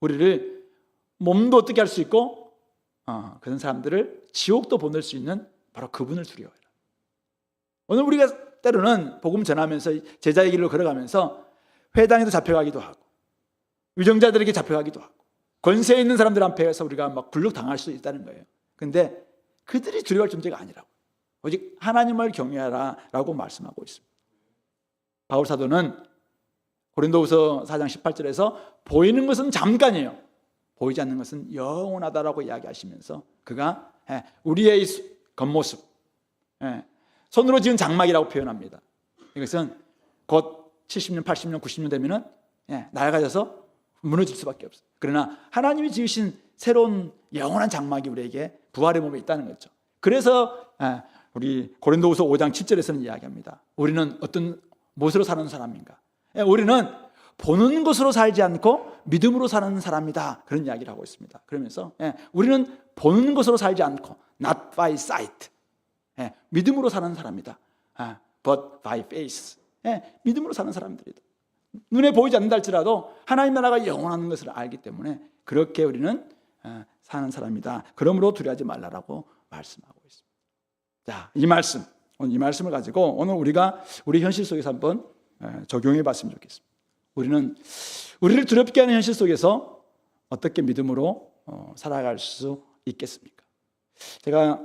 우리를 몸도 어떻게 할 수 있고 그런 사람들을 지옥도 보낼 수 있는 바로 그분을 두려워해라. 오늘 우리가 때로는 복음 전하면서 제자의 길로 걸어가면서 회당에도 잡혀가기도 하고 위정자들에게 잡혀가기도 하고 권세 있는 사람들 앞에서 우리가 막 굴욕당할 수 있다는 거예요. 그런데 그들이 두려워할 존재가 아니라고. 오직 하나님을 경외하라 라고 말씀하고 있습니다. 바울 사도는 고린도후서 4장 18절에서 보이는 것은 잠깐이에요. 보이지 않는 것은 영원하다라고 이야기하시면서 그가 우리의 겉모습, 손으로 지은 장막이라고 표현합니다. 이것은 곧 70년, 80년, 90년 되면은 낡아져서 무너질 수밖에 없어요. 그러나 하나님이 지으신 새로운 영원한 장막이 우리에게 부활의 몸에 있다는 거죠. 그래서 우리 고린도후서 5장 7절에서는 이야기합니다. 우리는 어떤 무엇으로 사는 사람인가? 우리는 보는 것으로 살지 않고 믿음으로 사는 사람이다. 그런 이야기를 하고 있습니다. 그러면서 우리는 보는 것으로 살지 않고 not by sight, 믿음으로 사는 사람이다. but by faith, 믿음으로 사는 사람들이다. 눈에 보이지 않는다 할지라도 하나님 나라가 영원한 것을 알기 때문에 그렇게 우리는 사는 사람이다. 그러므로 두려워하지 말라라고 말씀하고 있습니다. 자, 오늘 이 말씀을 가지고 오늘 우리가 우리 현실 속에서 한번 적용해 봤으면 좋겠습니다. 우리를 두렵게 하는 현실 속에서 어떻게 믿음으로 살아갈 수 있겠습니까? 제가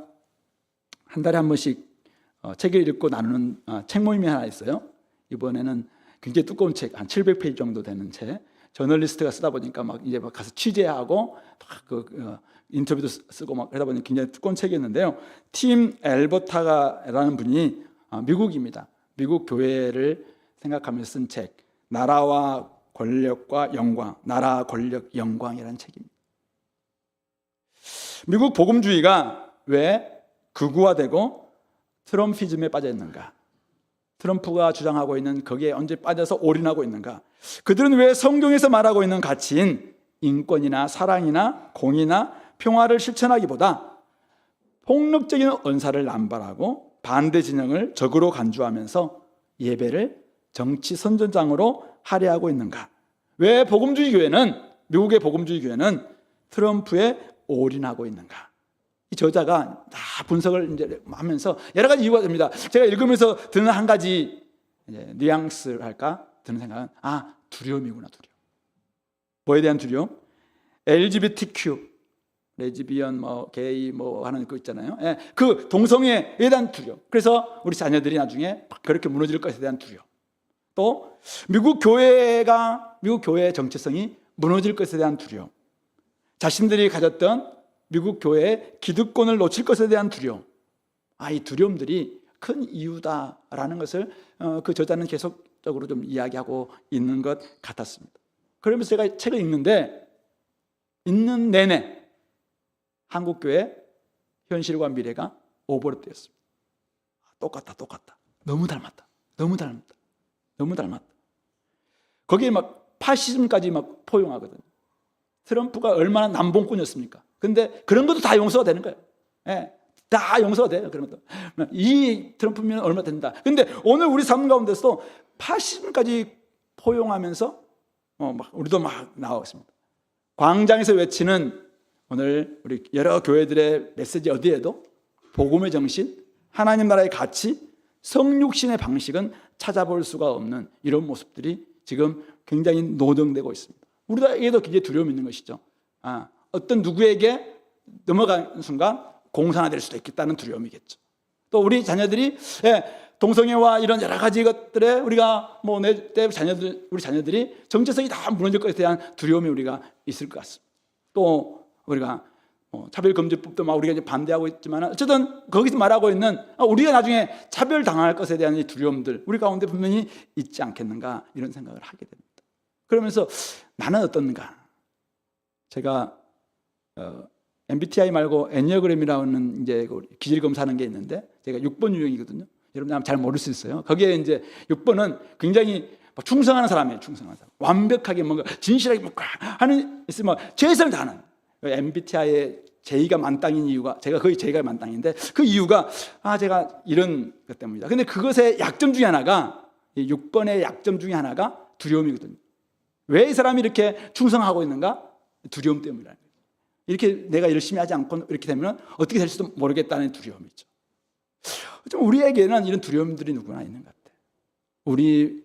한 달에 한 번씩 책을 읽고 나누는 책 모임이 하나 있어요. 이번에는 굉장히 두꺼운 책, 한 700페이지 정도 되는 책. 저널리스트가 쓰다 보니까 막 이제 막 가서 취재하고 막 인터뷰도 쓰고 막 그러다 보니 굉장히 두꺼운 책이었는데요. 팀 엘버타가라는 분이 미국입니다. 미국 교회를 생각하면서 쓴 책, 나라와 권력과 영광, 나라, 권력, 영광이라는 책입니다. 미국 복음주의가 왜 극우화되고 트럼피즘에 빠져 있는가? 트럼프가 주장하고 있는 거기에 언제 빠져서 올인하고 있는가? 그들은 왜 성경에서 말하고 있는 가치인 인권이나 사랑이나 공의나 평화를 실천하기보다 폭력적인 언사를 남발하고 반대 진영을 적으로 간주하면서 예배를 정치 선전장으로 할애하고 있는가? 왜 복음주의 교회는, 미국의 복음주의 교회는 트럼프에 올인하고 있는가? 이 저자가 다 분석을 이제 하면서 여러 가지 이유가 됩니다. 제가 읽으면서 드는 한 가지 뉘앙스를 할까 드는 생각은 두려움이구나. 두려움. 뭐에 대한 두려움? LGBTQ, 레즈비언, 게이 하는 거 있잖아요. 그 동성애에 대한 두려움. 그래서 우리 자녀들이 나중에 그렇게 무너질 것에 대한 두려움. 또 미국 교회의 정체성이 무너질 것에 대한 두려움. 자신들이 가졌던 미국 교회의 기득권을 놓칠 것에 대한 두려움. 이 두려움들이 큰 이유다라는 것을 그 저자는 계속적으로 좀 이야기하고 있는 것 같았습니다. 그러면서 제가 책을 읽는 내내 한국교회 현실과 미래가 오버랩되었습니다. 똑같다. 너무 닮았다. 거기에 막 파시즘까지 막 포용하거든요. 트럼프가 얼마나 남봉꾼이었습니까? 근데 그런 것도 다 용서가 되는 거예요. 다 용서가 돼요. 그런 것도. 이 트럼프면 얼마 된다. 근데 오늘 우리 삶 가운데서도 파시즘까지 포용하면서 우리도 막 나오고 있습니다. 광장에서 외치는 오늘 우리 여러 교회들의 메시지 어디에도 복음의 정신, 하나님 나라의 가치, 성육신의 방식은 찾아볼 수가 없는 이런 모습들이 지금 굉장히 노정되고 있습니다. 우리에게도 굉장히 두려움이 있는 것이죠. 어떤 누구에게 넘어가는 순간 공산화될 수도 있겠다는 두려움이겠죠. 또 우리 자녀들이 동성애와 이런 여러 가지 것들에 우리가 뭐 내 때 자녀들, 우리 자녀들이 정체성이 다 무너질 것에 대한 두려움이 우리가 있을 것 같습니다. 또 우리가 차별금지법도 막 우리가 이제 반대하고 있지만 어쨌든 거기서 말하고 있는 우리가 나중에 차별당할 것에 대한 이 두려움들 우리 가운데 분명히 있지 않겠는가 이런 생각을 하게 됩니다. 그러면서 나는 어떤가? 제가 MBTI 말고 애니어그램이라는 이제 기질 검사하는 게 있는데 제가 6번 유형이거든요. 여러분 아마 잘 모를 수 있어요. 거기에 이제 6번은 굉장히 충성하는 사람이에요. 충성하는 사람. 완벽하게 뭔가 진실하게 막 하는 있으면 최선을 다하는 MBTI의 제의가 만땅인 이유가 제가 거의 제의가 만땅인데 그 이유가 제가 이런 것 때문이다. 근데 그것의 약점 중에 하나가 6번의 약점 중에 하나가 두려움이거든요. 왜 이 사람이 이렇게 충성하고 있는가? 두려움 때문이라는 거예요. 이렇게 내가 열심히 하지 않고 이렇게 되면 어떻게 될지도 모르겠다는 두려움이죠. 좀 우리에게는 이런 두려움들이 누구나 있는 것 같아요. 우리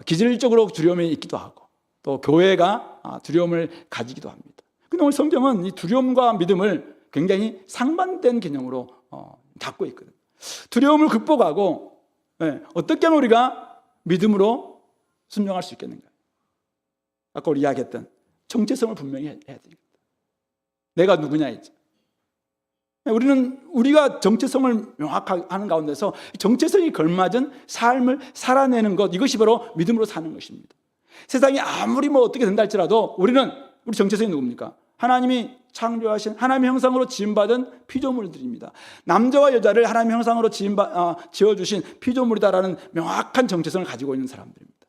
기질적으로 두려움이 있기도 하고 또 교회가 두려움을 가지기도 합니다. 근데 오늘 성경은 이 두려움과 믿음을 굉장히 상반된 개념으로 잡고 있거든요. 두려움을 극복하고 어떻게 하면 우리가 믿음으로 순종할 수 있겠는가? 아까 우리 이야기했던 정체성을 분명히 해야 됩니다. 내가 누구냐 했죠. 우리가 정체성을 명확하게 하는 가운데서 정체성이 걸맞은 삶을 살아내는 것, 이것이 바로 믿음으로 사는 것입니다. 세상이 아무리 어떻게 된다 할지라도 우리 정체성이 누굽니까? 하나님이 창조하신 하나님의 형상으로 지음받은 피조물들입니다. 남자와 여자를 하나님의 형상으로 지어주신 피조물이다라는 명확한 정체성을 가지고 있는 사람들입니다.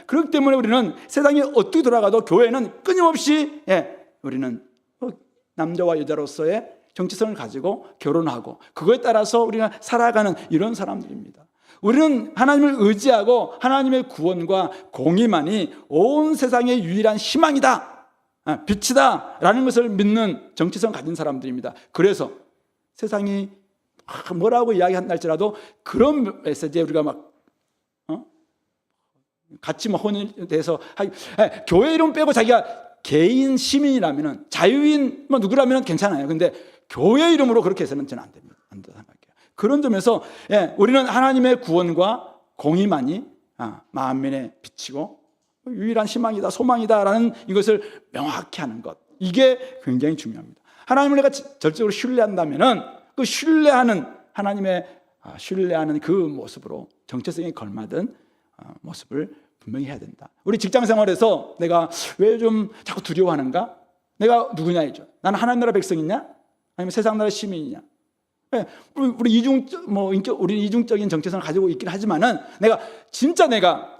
그렇기 때문에 우리는 세상이 어떻게 돌아가도 교회는 끊임없이 우리는 남자와 여자로서의 정체성을 가지고 결혼하고 그거에 따라서 우리가 살아가는 이런 사람들입니다. 우리는 하나님을 의지하고 하나님의 구원과 공의만이 온 세상의 유일한 희망이다, 빛이다 라는 것을 믿는 정체성을 가진 사람들입니다. 그래서 세상이 뭐라고 이야기한다 할지라도 그런 메시지에 우리가 같이 혼인에 대해서 교회 이름 빼고 자기가 개인 시민이라면 자유인 누구라면 괜찮아요. 근데 교회 이름으로 그렇게 해서는 저는 안 됩니다. 안 된다 생각해요. 그런 점에서 우리는 하나님의 구원과 공의만이 만민에 비치고 유일한 희망이다, 소망이다라는 이것을 명확히 하는 것, 이게 굉장히 중요합니다. 하나님을 내가 절대적으로 신뢰한다면은 그 하나님의 신뢰하는 그 모습으로 정체성에 걸맞은 모습을 분명히 해야 된다. 우리 직장 생활에서 내가 왜 좀 자꾸 두려워하는가? 내가 누구냐이죠. 나는 하나님 나라 백성이냐? 아니면 세상 나라 시민이냐? 우리 이중적인 정체성을 가지고 있긴 하지만은 내가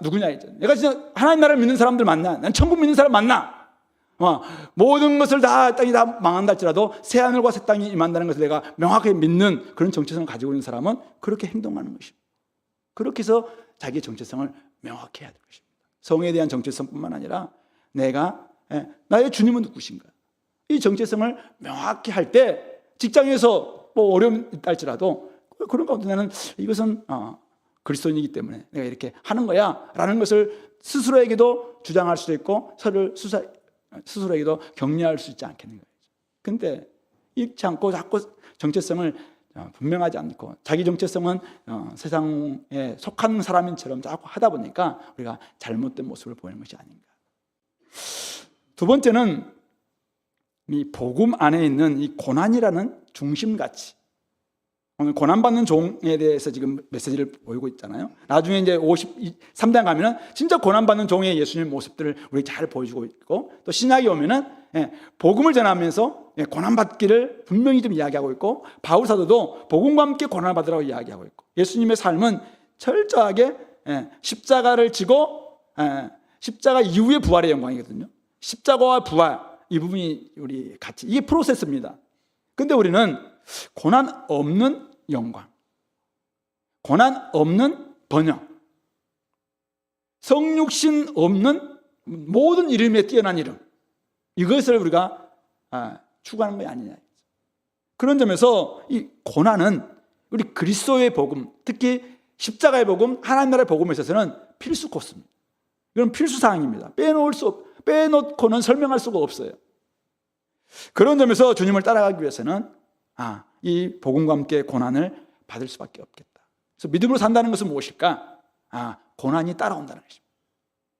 누구냐이죠. 내가 진짜 하나님 나라를 믿는 사람들 맞나? 난 천국 믿는 사람 맞나? 모든 것을 땅이 다 망한다 할지라도 새 하늘과 새 땅이 임한다는 것을 내가 명확하게 믿는 그런 정체성을 가지고 있는 사람은 그렇게 행동하는 것입니다. 그렇게 해서 자기의 정체성을 명확히 해야 될 것입니다. 성에 대한 정체성뿐만 아니라 나의 주님은 누구신가? 이 정체성을 명확히 할 때 직장에서 어려움이 있다 할지라도 그런 가운데 나는 이것은 그리스도인이기 때문에 내가 이렇게 하는 거야 라는 것을 스스로에게도 주장할 수도 있고 스스로에게도 격려할 수 있지 않겠는가. 근데 잃지 않고 자꾸 정체성을 분명하지 않고 자기 정체성은 세상에 속한 사람인처럼 자꾸 하다 보니까 우리가 잘못된 모습을 보이는 것이 아닌가. 두 번째는 이 복음 안에 있는 이 고난이라는 중심가치. 오늘 고난받는 종에 대해서 지금 메시지를 보이고 있잖아요. 나중에 이제 53장 가면은 진짜 고난받는 종의 예수님의 모습들을 우리 잘 보여주고 있고, 또 신약에 오면은 복음을 전하면서 고난받기를 분명히 좀 이야기하고 있고, 바울 사도도 복음과 함께 고난받으라고 이야기하고 있고, 예수님의 삶은 철저하게 십자가를 지고 십자가 이후의 부활의 영광이거든요. 십자가와 부활, 이 부분이 우리 같이, 이게 프로세스입니다. 근데 우리는 고난 없는 영광, 고난 없는 번영, 성육신 없는 모든 이름에 뛰어난 이름, 이것을 우리가 추구하는 것이 아니냐. 그런 점에서 이 고난은 우리 그리스도의 복음, 특히 십자가의 복음, 하나님 나라의 복음에 있어서는 필수 코스입니다. 이건 필수 사항입니다. 빼놓고는 설명할 수가 없어요. 그런 점에서 주님을 따라가기 위해서는 이 복음과 함께 고난을 받을 수밖에 없겠다. 그래서 믿음으로 산다는 것은 무엇일까? 고난이 따라온다는 것입니다.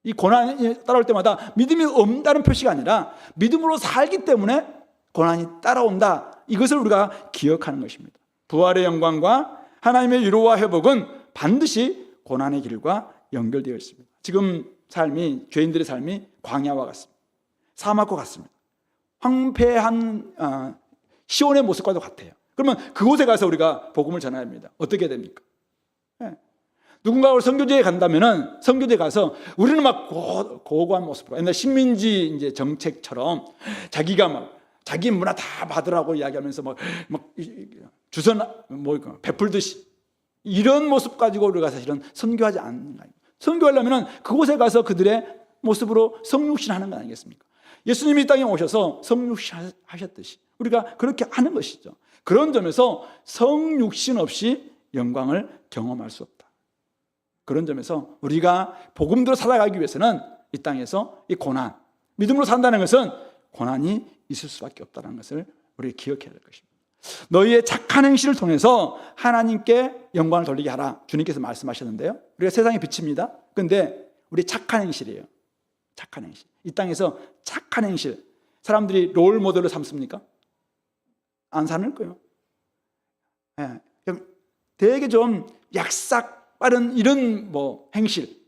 이 고난이 따라올 때마다 믿음이 없다는 표시가 아니라 믿음으로 살기 때문에 고난이 따라온다. 이것을 우리가 기억하는 것입니다. 부활의 영광과 하나님의 위로와 회복은 반드시 고난의 길과 연결되어 있습니다. 지금 삶이, 죄인들의 삶이 광야와 같습니다. 사막과 같습니다. 황폐한 시온의 모습과도 같아요. 그러면 그곳에 가서 우리가 복음을 전해야 합니다. 어떻게 됩니까? 누군가 선교지에 간다면은 선교지에 가서 우리는 막 고고한 모습으로, 옛날 식민지 이제 정책처럼 자기가 막 자기 문화 다 받으라고 이야기하면서 막 주선 베풀듯이 이런 모습 가지고 우리가 사실은 선교하지 않는 거예요. 선교하려면은 그곳에 가서 그들의 모습으로 성육신 하는 거 아니겠습니까? 예수님이 이 땅에 오셔서 성육신 하셨듯이 우리가 그렇게 하는 것이죠. 그런 점에서 성육신 없이 영광을 경험할 수 없다. 그런 점에서 우리가 복음대로 살아가기 위해서는 이 땅에서 이 고난, 믿음으로 산다는 것은 고난이 있을 수밖에 없다는 것을 우리 기억해야 될 것입니다. 너희의 착한 행실을 통해서 하나님께 영광을 돌리게 하라. 주님께서 말씀하셨는데요. 우리가 세상의 빛입니다. 그런데 우리 착한 행실이에요. 착한 행실. 이 땅에서 착한 행실. 사람들이 롤 모델로 삼습니까? 안 삼을 거예요. 되게 좀 약삭 빠른 이런 행실,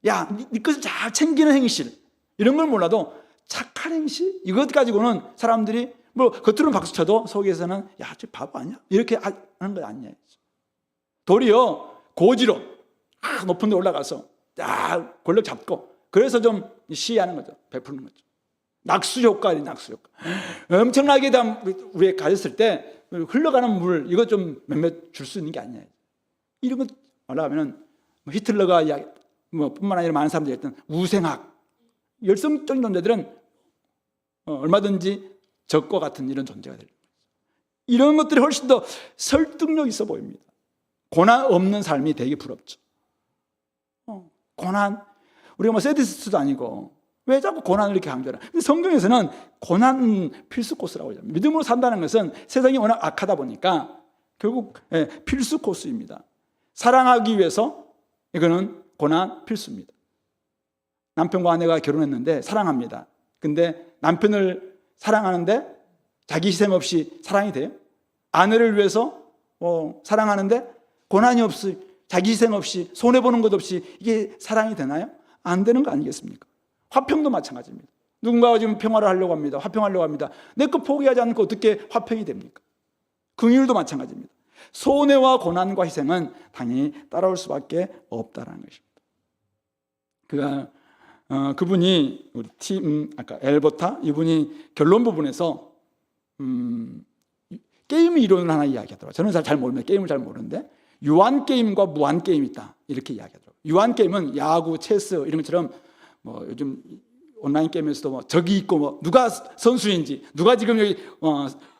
네 것을 잘 챙기는 행실, 이런 걸 몰라도 착한 행실, 이것 가지고는 사람들이 겉으로는 박수 쳐도 속에서는 저 바보 아니야? 이렇게 하는 거 아니냐. 도리어 고지로 높은 데 올라가서 권력 잡고 그래서 좀 시위하는 거죠. 베푸는 거죠. 낙수 효과지, 낙수 효과. 엄청나게 우리가 가졌을 때 흘러가는 물 이거 좀 몇몇 줄 수 있는 게 아니냐. 이런 거 올라가면은 히틀러가 이야기 뿐만 아니라 많은 사람들이 했던 우생학, 열성적인 존재들은 얼마든지 적과 같은 이런 존재가 될 겁니다. 이런 것들이 훨씬 더 설득력 있어 보입니다. 고난 없는 삶이 되게 부럽죠. 고난, 우리가 세디스트도 아니고 왜 자꾸 고난을 이렇게 강조하나? 근데 성경에서는 고난은 필수 코스라고 하죠. 믿음으로 산다는 것은 세상이 워낙 악하다 보니까 결국 필수 코스입니다. 사랑하기 위해서 이거는 고난 필수입니다. 남편과 아내가 결혼했는데 사랑합니다. 근데 남편을 사랑하는데 자기 희생 없이 사랑이 돼요? 아내를 위해서 사랑하는데 고난이 없이, 자기 희생 없이, 손해보는 것 없이 이게 사랑이 되나요? 안 되는 거 아니겠습니까? 화평도 마찬가지입니다. 누군가가 지금 평화를 하려고 합니다. 화평하려고 합니다. 내 거 포기하지 않고 어떻게 화평이 됩니까? 긍휼도 마찬가지입니다. 손해와 고난과 희생은 당연히 따라올 수밖에 없다는 것입니다. 그분이 우리 아까 엘버타 이분이 결론 부분에서 게임 이론을 하나 이야기하더라고요. 저는 잘 모릅니다. 게임을 잘 모르는데 유한 게임과 무한 게임이 있다 이렇게 이야기하더라고요. 유한 게임은 야구, 체스 이런 것처럼 요즘 온라인 게임에서도 적이 있고 누가 선수인지, 누가 지금 여기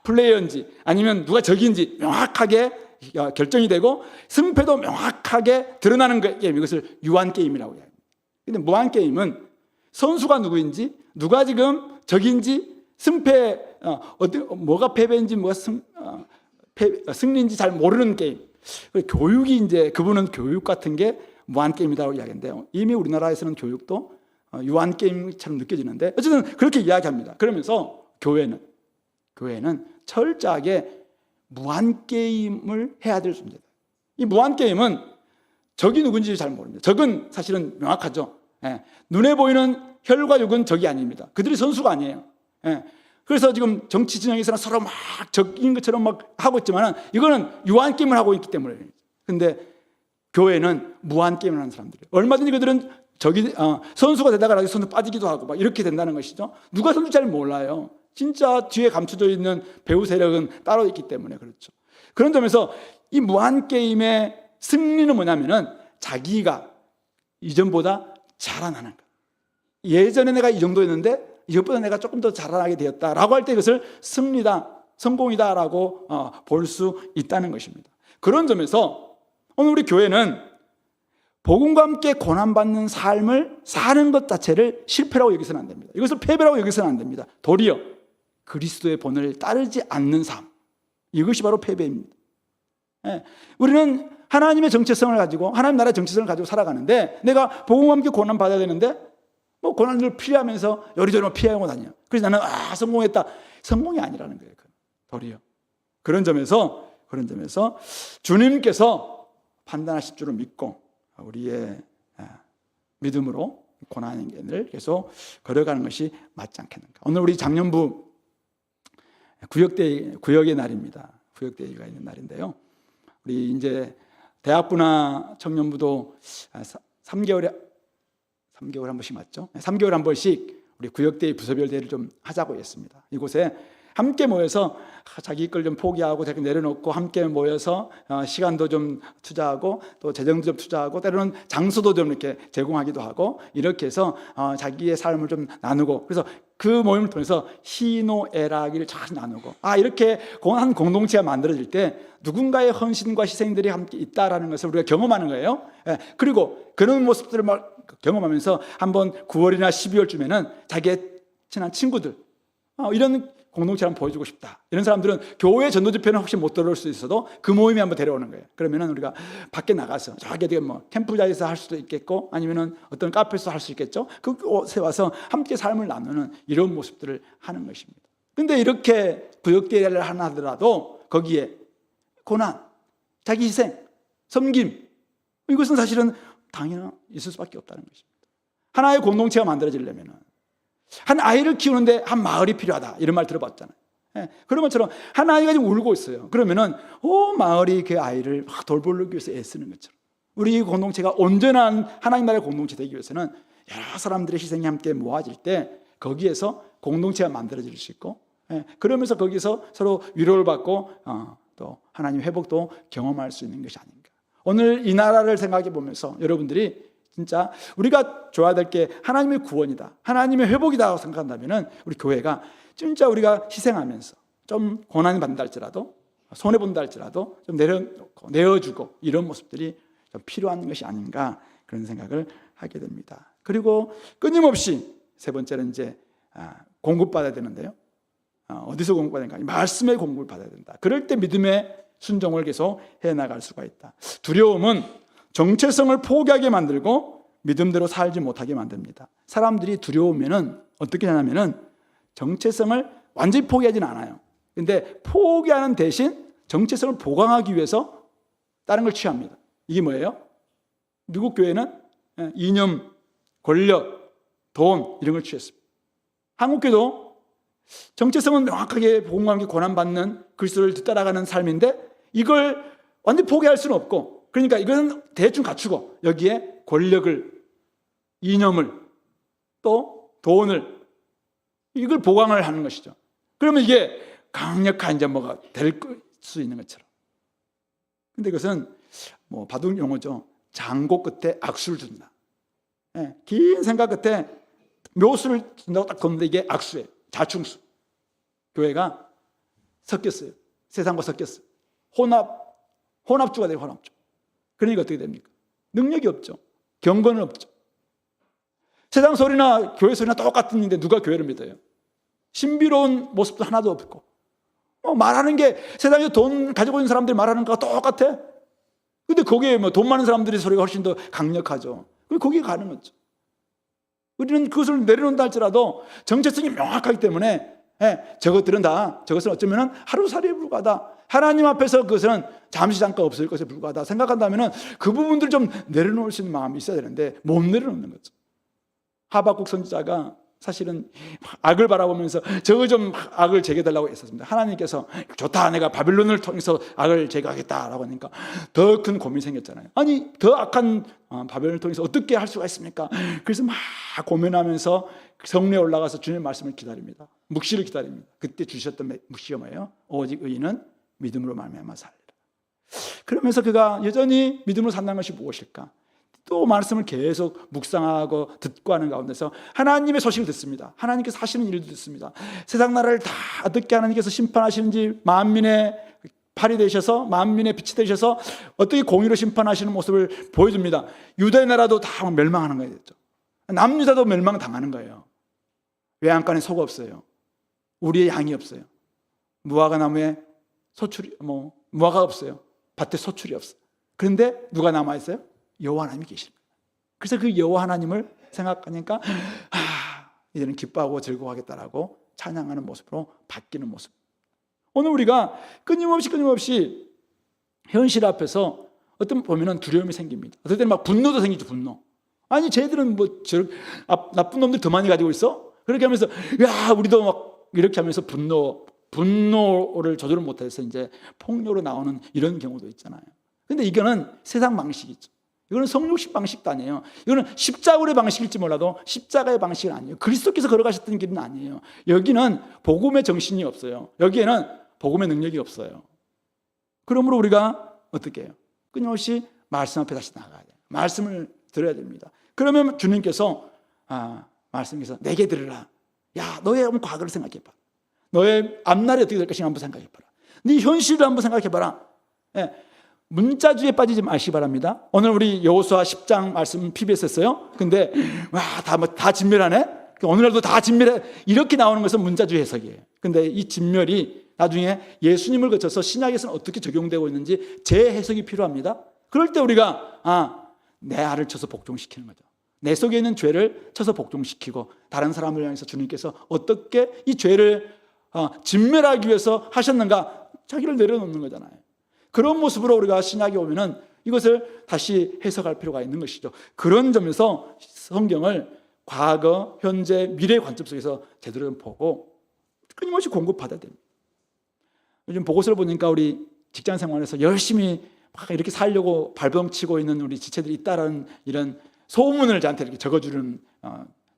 플레이어인지, 아니면 누가 적인지 명확하게 결정이 되고 승패도 명확하게 드러나는 게임, 이것을 유한 게임이라고 해요. 근데 무한 게임은 선수가 누구인지, 누가 지금 적인지, 승패 뭐가 패배인지 뭐가 승리인지 잘 모르는 게임. 교육이 이제 그분은 교육 같은 게 무한 게임이라고 이야기하는데요. 이미 우리나라에서는 교육도 유한 게임처럼 느껴지는데 어쨌든 그렇게 이야기합니다. 그러면서 교회는 철저하게 무한 게임을 해야 될 존재다. 이 무한 게임은 적이 누군지 잘 모릅니다. 적은 사실은 명확하죠. 눈에 보이는 혈과 육은 적이 아닙니다. 그들이 선수가 아니에요. 그래서 지금 정치 진영에서는 서로 막 적인 것처럼 막 하고 있지만 이거는 유한 게임을 하고 있기 때문에. 근데 교회는 무한 게임을 하는 사람들이에요. 얼마든지 그들은 선수가 되다가 선수 빠지기도 하고 막 이렇게 된다는 것이죠. 누가 선수 잘 몰라요. 진짜 뒤에 감춰져 있는 배후 세력은 따로 있기 때문에 그렇죠. 그런 점에서 이 무한 게임의 승리는 뭐냐면은 자기가 이전보다 자라나는 것. 예전에 내가 이 정도였는데 이것보다 내가 조금 더 자라나게 되었다라고 할 때 이것을 승리다, 성공이다라고 볼 수 있다는 것입니다. 그런 점에서 오늘 우리 교회는 복음과 함께 고난받는 삶을 사는 것 자체를 실패라고 여기서는 안 됩니다. 이것을 패배라고 여기서는 안 됩니다. 도리어 그리스도의 본을 따르지 않는 삶, 이것이 바로 패배입니다. 우리는 하나님의 정체성을 가지고, 하나님 나라의 정체성을 가지고 살아가는데, 내가 복음과 함께 고난 받아야 되는데 뭐 고난을 피하면서 요리조리 피하고 다녀. 그래서 나는 성공했다. 성공이 아니라는 거예요. 도리어. 그런 점에서 주님께서 판단하실 줄을 믿고 우리의 믿음으로 고난을 계속 걸어가는 것이 맞지 않겠는가. 오늘 우리 작년부 구역의 날입니다. 구역대회가 있는 날인데요. 우리 이제 대학부나 청년부도 3개월에 한 번씩 맞죠? 3개월에 한 번씩 우리 구역대회 부서별 대회를 좀 하자고 했습니다. 이곳에 함께 모여서 자기 걸 좀 포기하고 자기 내려놓고 함께 모여서 시간도 좀 투자하고 또 재정도 좀 투자하고 때로는 장소도 좀 이렇게 제공하기도 하고 이렇게 해서 자기의 삶을 좀 나누고, 그래서 그 모임을 통해서 희노애락을 잘 나누고, 이렇게 한 공동체가 만들어질 때 누군가의 헌신과 희생들이 함께 있다라는 것을 우리가 경험하는 거예요. 그리고 그런 모습들을 경험하면서 한번 9월이나 12월쯤에는 자기의 친한 친구들, 이런 공동체를 한번 보여주고 싶다. 이런 사람들은 교회 전도 집회는 혹시 못 들어올 수 있어도 그 모임에 한번 데려오는 거예요. 그러면은 우리가 밖에 나가서 저기 뭐 캠프장에서 할 수도 있겠고 아니면은 어떤 카페에서 할 수 있겠죠. 그곳에 와서 함께 삶을 나누는 이런 모습들을 하는 것입니다. 근데 이렇게 구역대회를 하나 하더라도 거기에 고난, 자기 희생, 섬김, 이것은 사실은 당연히 있을 수밖에 없다는 것입니다. 하나의 공동체가 만들어지려면은 한 아이를 키우는데 한 마을이 필요하다, 이런 말 들어봤잖아요. 그런 것처럼 한 아이가 지금 울고 있어요. 그러면은 마을이 그 아이를 돌보기 위해서 애쓰는 것처럼 우리 공동체가 온전한 하나님 나라의 공동체 되기 위해서는 여러 사람들의 희생이 함께 모아질 때 거기에서 공동체가 만들어질 수 있고, 그러면서 거기서 서로 위로를 받고 또 하나님 회복도 경험할 수 있는 것이 아닌가. 오늘 이 나라를 생각해 보면서 여러분들이 진짜 우리가 줘야 될 게 하나님의 구원이다, 하나님의 회복이다 생각한다면 우리 교회가 진짜 우리가 희생하면서 좀 고난이 받는다 할지라도 손해본다 할지라도 좀 내려놓고 내어주고 이런 모습들이 좀 필요한 것이 아닌가, 그런 생각을 하게 됩니다. 그리고 끊임없이 세 번째는 이제 공급받아야 되는데요. 어디서 공급받아야 되는가? 말씀의 공급을 받아야 된다. 그럴 때 믿음의 순종을 계속 해나갈 수가 있다. 두려움은 정체성을 포기하게 만들고 믿음대로 살지 못하게 만듭니다. 사람들이 두려우면은 어떻게 하냐면은 정체성을 완전히 포기하지는 않아요. 근데 포기하는 대신 정체성을 보강하기 위해서 다른 걸 취합니다. 이게 뭐예요? 미국 교회는 이념, 권력, 돈 이런 걸 취했습니다. 한국 교회도 정체성은 명확하게 복음과 함께 고난받는 그리스도를 뒤따라가는 삶인데 이걸 완전히 포기할 수는 없고, 그러니까 이것은 대충 갖추고 여기에 권력을, 이념을, 또 돈을, 이걸 보강을 하는 것이죠. 그러면 이게 강력한 이제 뭐가 될 수 있는 것처럼. 근데 이것은 뭐 바둑 용어죠. 장고 끝에 악수를 준다. 긴 생각 끝에 묘수를 준다고 딱 걷는데 이게 악수예요. 자충수. 교회가 섞였어요. 세상과 섞였어요. 혼합주가 돼요. 혼합주. 그러니까 어떻게 됩니까? 능력이 없죠. 경건은 없죠. 세상 소리나 교회 소리나 똑같은데 누가 교회를 믿어요? 신비로운 모습도 하나도 없고, 말하는 게 세상에 돈 가지고 있는 사람들이 말하는 거가 똑같아. 근데 거기에 뭐 돈 많은 사람들의 소리가 훨씬 더 강력하죠. 거기에 가는 거죠. 우리는 그것을 내려놓는다 할지라도 정체성이 명확하기 때문에 저것은 어쩌면 하루살이에 불과하다. 하나님 앞에서 그것은 잠시 잠깐 없을 것에 불과하다 생각한다면 그 부분들을 좀 내려놓을 수 있는 마음이 있어야 되는데 못 내려놓는 거죠. 하박국 선지자가 사실은 악을 바라보면서 저거 좀 악을 제거해달라고 했었습니다. 하나님께서 좋다, 내가 바빌론을 통해서 악을 제거하겠다라고 하니까 더 큰 고민이 생겼잖아요. 아니 더 악한 바벨론을 통해서 어떻게 할 수가 있습니까? 그래서 막 고민하면서 성내에 올라가서 주님의 말씀을 기다립니다. 묵시를 기다립니다. 그때 주셨던 묵시가 뭐예요? 오직 의인은 믿음으로 말미암아 살리라. 그러면서 그가 여전히 믿음으로 산다는 것이 무엇일까? 또 말씀을 계속 묵상하고 듣고 하는 가운데서 하나님의 소식을 듣습니다. 하나님께서 하시는 일도 듣습니다. 세상 나라를 다 어떻게 하나님께서 심판하시는지, 만민의 팔이 되셔서 만민의 빛이 되셔서 어떻게 공의로 심판하시는 모습을 보여줍니다. 유다의 나라도 다 멸망하는 거예요. 남유다도 멸망당하는 거예요. 외양간에 소가 없어요. 우리의 양이 없어요. 무화과 나무에 무화과가 없어요. 밭에 소출이 없어요. 그런데 누가 남아있어요? 여호와 하나님이 계십니다. 그래서 그 여호와 하나님을 생각하니까 이제는 기뻐하고 즐거워하겠다라고 찬양하는 모습으로 바뀌는 모습. 오늘 우리가 끊임없이 현실 앞에서 어떤 보면은 두려움이 생깁니다. 어떨 때는 막 분노도 생기죠. 분노. 아니 쟤들은 뭐 나쁜 놈들 더 많이 가지고 있어? 그렇게 하면서 야 우리도 막 이렇게 하면서 분노를 조절을 못해서 이제 폭로로 나오는 이런 경우도 있잖아요. 근데 이거는 세상 방식이죠. 이거는 성육식 방식도 아니에요. 이거는 십자가의 방식일지 몰라도 십자가의 방식은 아니에요. 그리스도께서 걸어가셨던 길은 아니에요. 여기는 복음의 정신이 없어요. 여기에는 복음의 능력이 없어요. 그러므로 우리가 어떻게 해요? 끊임없이 말씀 앞에 다시 나가야 돼요. 말씀을 들어야 됩니다. 그러면 주님께서 말씀에서 내게 들으라. 야 너의 과거를 생각해봐. 너의 앞날이 어떻게 될 것인가 한번 생각해봐라. 네 현실을 한번 생각해봐라. 예. 문자주의에 빠지지 마시기 바랍니다. 오늘 우리 여호수아 10장 말씀 PBS 했어요. 근데 다 진멸하네. 오늘날도 다 진멸해. 이렇게 나오는 것은 문자주의 해석이에요. 근데 이 진멸이 나중에 예수님을 거쳐서 신약에서는 어떻게 적용되고 있는지 재해석이 필요합니다. 그럴 때 우리가 내 알을 쳐서 복종시키는 거죠. 내 속에 있는 죄를 쳐서 복종시키고 다른 사람을 향해서 주님께서 어떻게 이 죄를 진멸하기 위해서 하셨는가 자기를 내려놓는 거잖아요. 그런 모습으로 우리가 신약에 오면은 이것을 다시 해석할 필요가 있는 것이죠. 그런 점에서 성경을 과거, 현재, 미래의 관점 속에서 제대로 보고 끊임없이 공급받아야 됩니다. 요즘 보고서를 보니까 우리 직장 생활에서 열심히 막 이렇게 살려고 발버둥치고 있는 우리 지체들이 있다라는 이런 소문을 저한테 이렇게 적어주는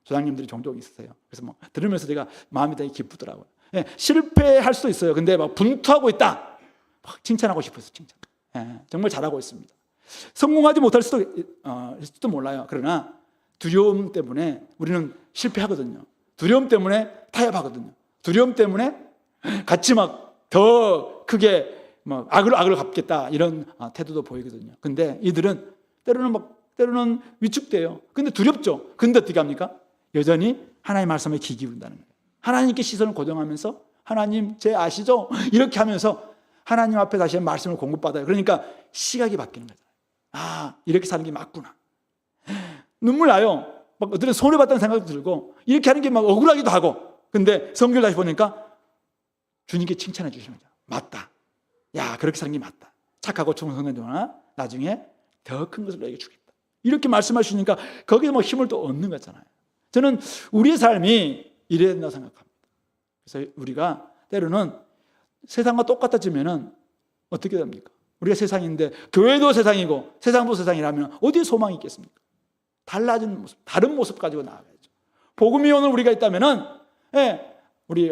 조장님들이 종종 있으세요. 그래서 뭐 들으면서 제가 마음이 되게 기쁘더라고요. 예, 실패할 수도 있어요. 근데 막 분투하고 있다. 막 칭찬하고 싶어서 칭찬. 예, 정말 잘하고 있습니다. 성공하지 못할 수도 몰라요. 그러나 두려움 때문에 우리는 실패하거든요. 두려움 때문에 타협하거든요. 두려움 때문에 같이 막 더 크게 막 악을 갚겠다 이런 태도도 보이거든요. 근데 이들은 때로는 위축돼요. 근데 두렵죠. 근데 어떻게 합니까? 여전히 하나님의 말씀에 귀 기울인다는 거예요. 하나님께 시선을 고정하면서 하나님 제 아시죠? 이렇게 하면서 하나님 앞에 다시 말씀을 공급받아요. 그러니까 시각이 바뀌는 거잖아요. 이렇게 사는 게 맞구나. 눈물 나요. 막 어떤 손해봤다는 생각도 들고 이렇게 하는 게 막 억울하기도 하고. 근데 성경을 다시 보니까 주님께 칭찬해 주시는 거죠. 맞다. 야 그렇게 사는 게 맞다. 착하고 충성된 자나 나중에 더 큰 것을 너에게 주겠다. 이렇게 말씀하시니까 거기에 뭐 힘을 또 얻는 거잖아요. 저는 우리의 삶이 이래야 된다고 생각합니다. 그래서 우리가 때로는 세상과 똑같아지면은 어떻게 됩니까? 우리가 세상인데 교회도 세상이고 세상도 세상이라면 어디에 소망이 있겠습니까? 달라진 모습, 다른 모습 가지고 나아가야죠. 복음이 오늘 우리가 있다면은 우리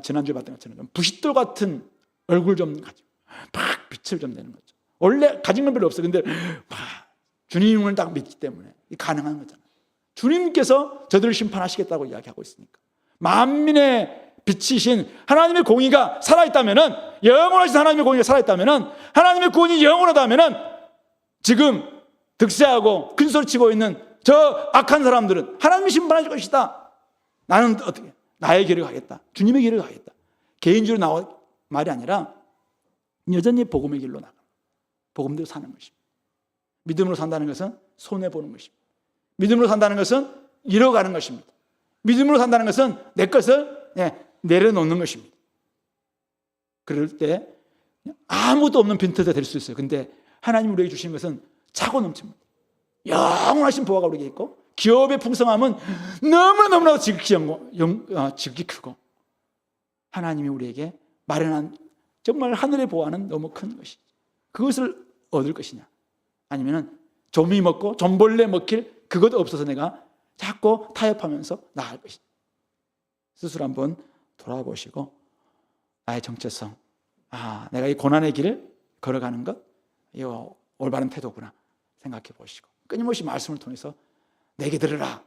지난주에 봤던 것처럼 부싯돌 같은 얼굴 좀 가지고 막 빛을 좀 내는 거죠. 원래 가진 건 별로 없어요. 근데 주님을 딱 믿기 때문에 가능한 거잖아요. 주님께서 저들을 심판하시겠다고 이야기하고 있으니까 만민의 빛이신 하나님의 공의가 살아있다면은 영원하신 하나님의 공의가 살아있다면은 하나님의 구원이 영원하다면은 지금 득세하고 큰소리치고 있는 저 악한 사람들은 하나님이 심판하실 것이다. 나는 어떻게 나의 길을 가겠다. 주님의 길을 가겠다. 개인주의로 나올 말이 아니라 여전히 복음의 길로 나가. 복음대로 사는 것입니다. 믿음으로 산다는 것은 손해보는 것입니다. 믿음으로 산다는 것은 잃어가는 것입니다. 믿음으로 산다는 것은 내 것을 내려놓는 것입니다. 그럴 때 아무도 없는 빈터가 될 수 있어요. 근데 하나님 우리에게 주신 것은 차고 넘칩니다. 영원하신 보화가 우리에게 있고 기업의 풍성함은 너무나도 지극히 크고 하나님이 우리에게 마련한 정말 하늘의 보화는 너무 큰 것이죠. 그것을 얻을 것이냐 아니면 좀이 먹고 좀벌레 먹힐 그것 없어서 내가 자꾸 타협하면서 나갈 것이냐. 스스로 한번 돌아보시고 나의 정체성, 내가 이 고난의 길을 걸어가는 것 이거 올바른 태도구나 생각해 보시고 끊임없이 말씀을 통해서 내게 들으라,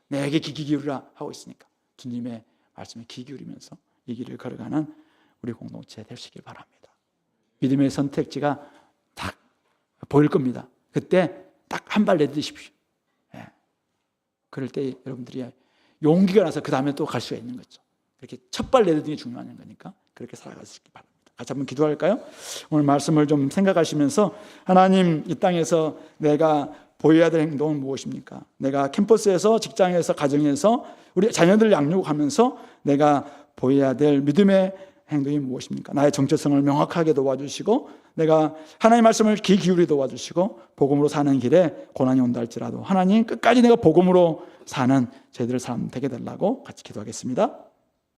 내게 귀 기울이라 하고 있으니까 주님의 말씀에 귀 기울이면서 이 길을 걸어가는 우리 공동체 되시길 바랍니다. 믿음의 선택지가 딱 보일 겁니다. 그때 딱 한 발 내딛으십시오. 그럴 때 여러분들이 용기가 나서 그 다음에 또 갈 수가 있는 거죠. 그렇게 첫 발 내딛는 게 중요한 거니까 그렇게 살아가시기 바랍니다. 같이 한번 기도할까요? 오늘 말씀을 좀 생각하시면서 하나님, 이 땅에서 내가 보여야 될 행동은 무엇입니까? 내가 캠퍼스에서, 직장에서, 가정에서 우리 자녀들 양육하면서 내가 보여야 될 믿음의 행동이 무엇입니까? 나의 정체성을 명확하게 도와주시고 내가 하나님의 말씀을 귀 기울이 도와주시고 복음으로 사는 길에 고난이 온다 할지라도 하나님 끝까지 내가 복음으로 사는 저희들의 삶 되게 되려고 같이 기도하겠습니다.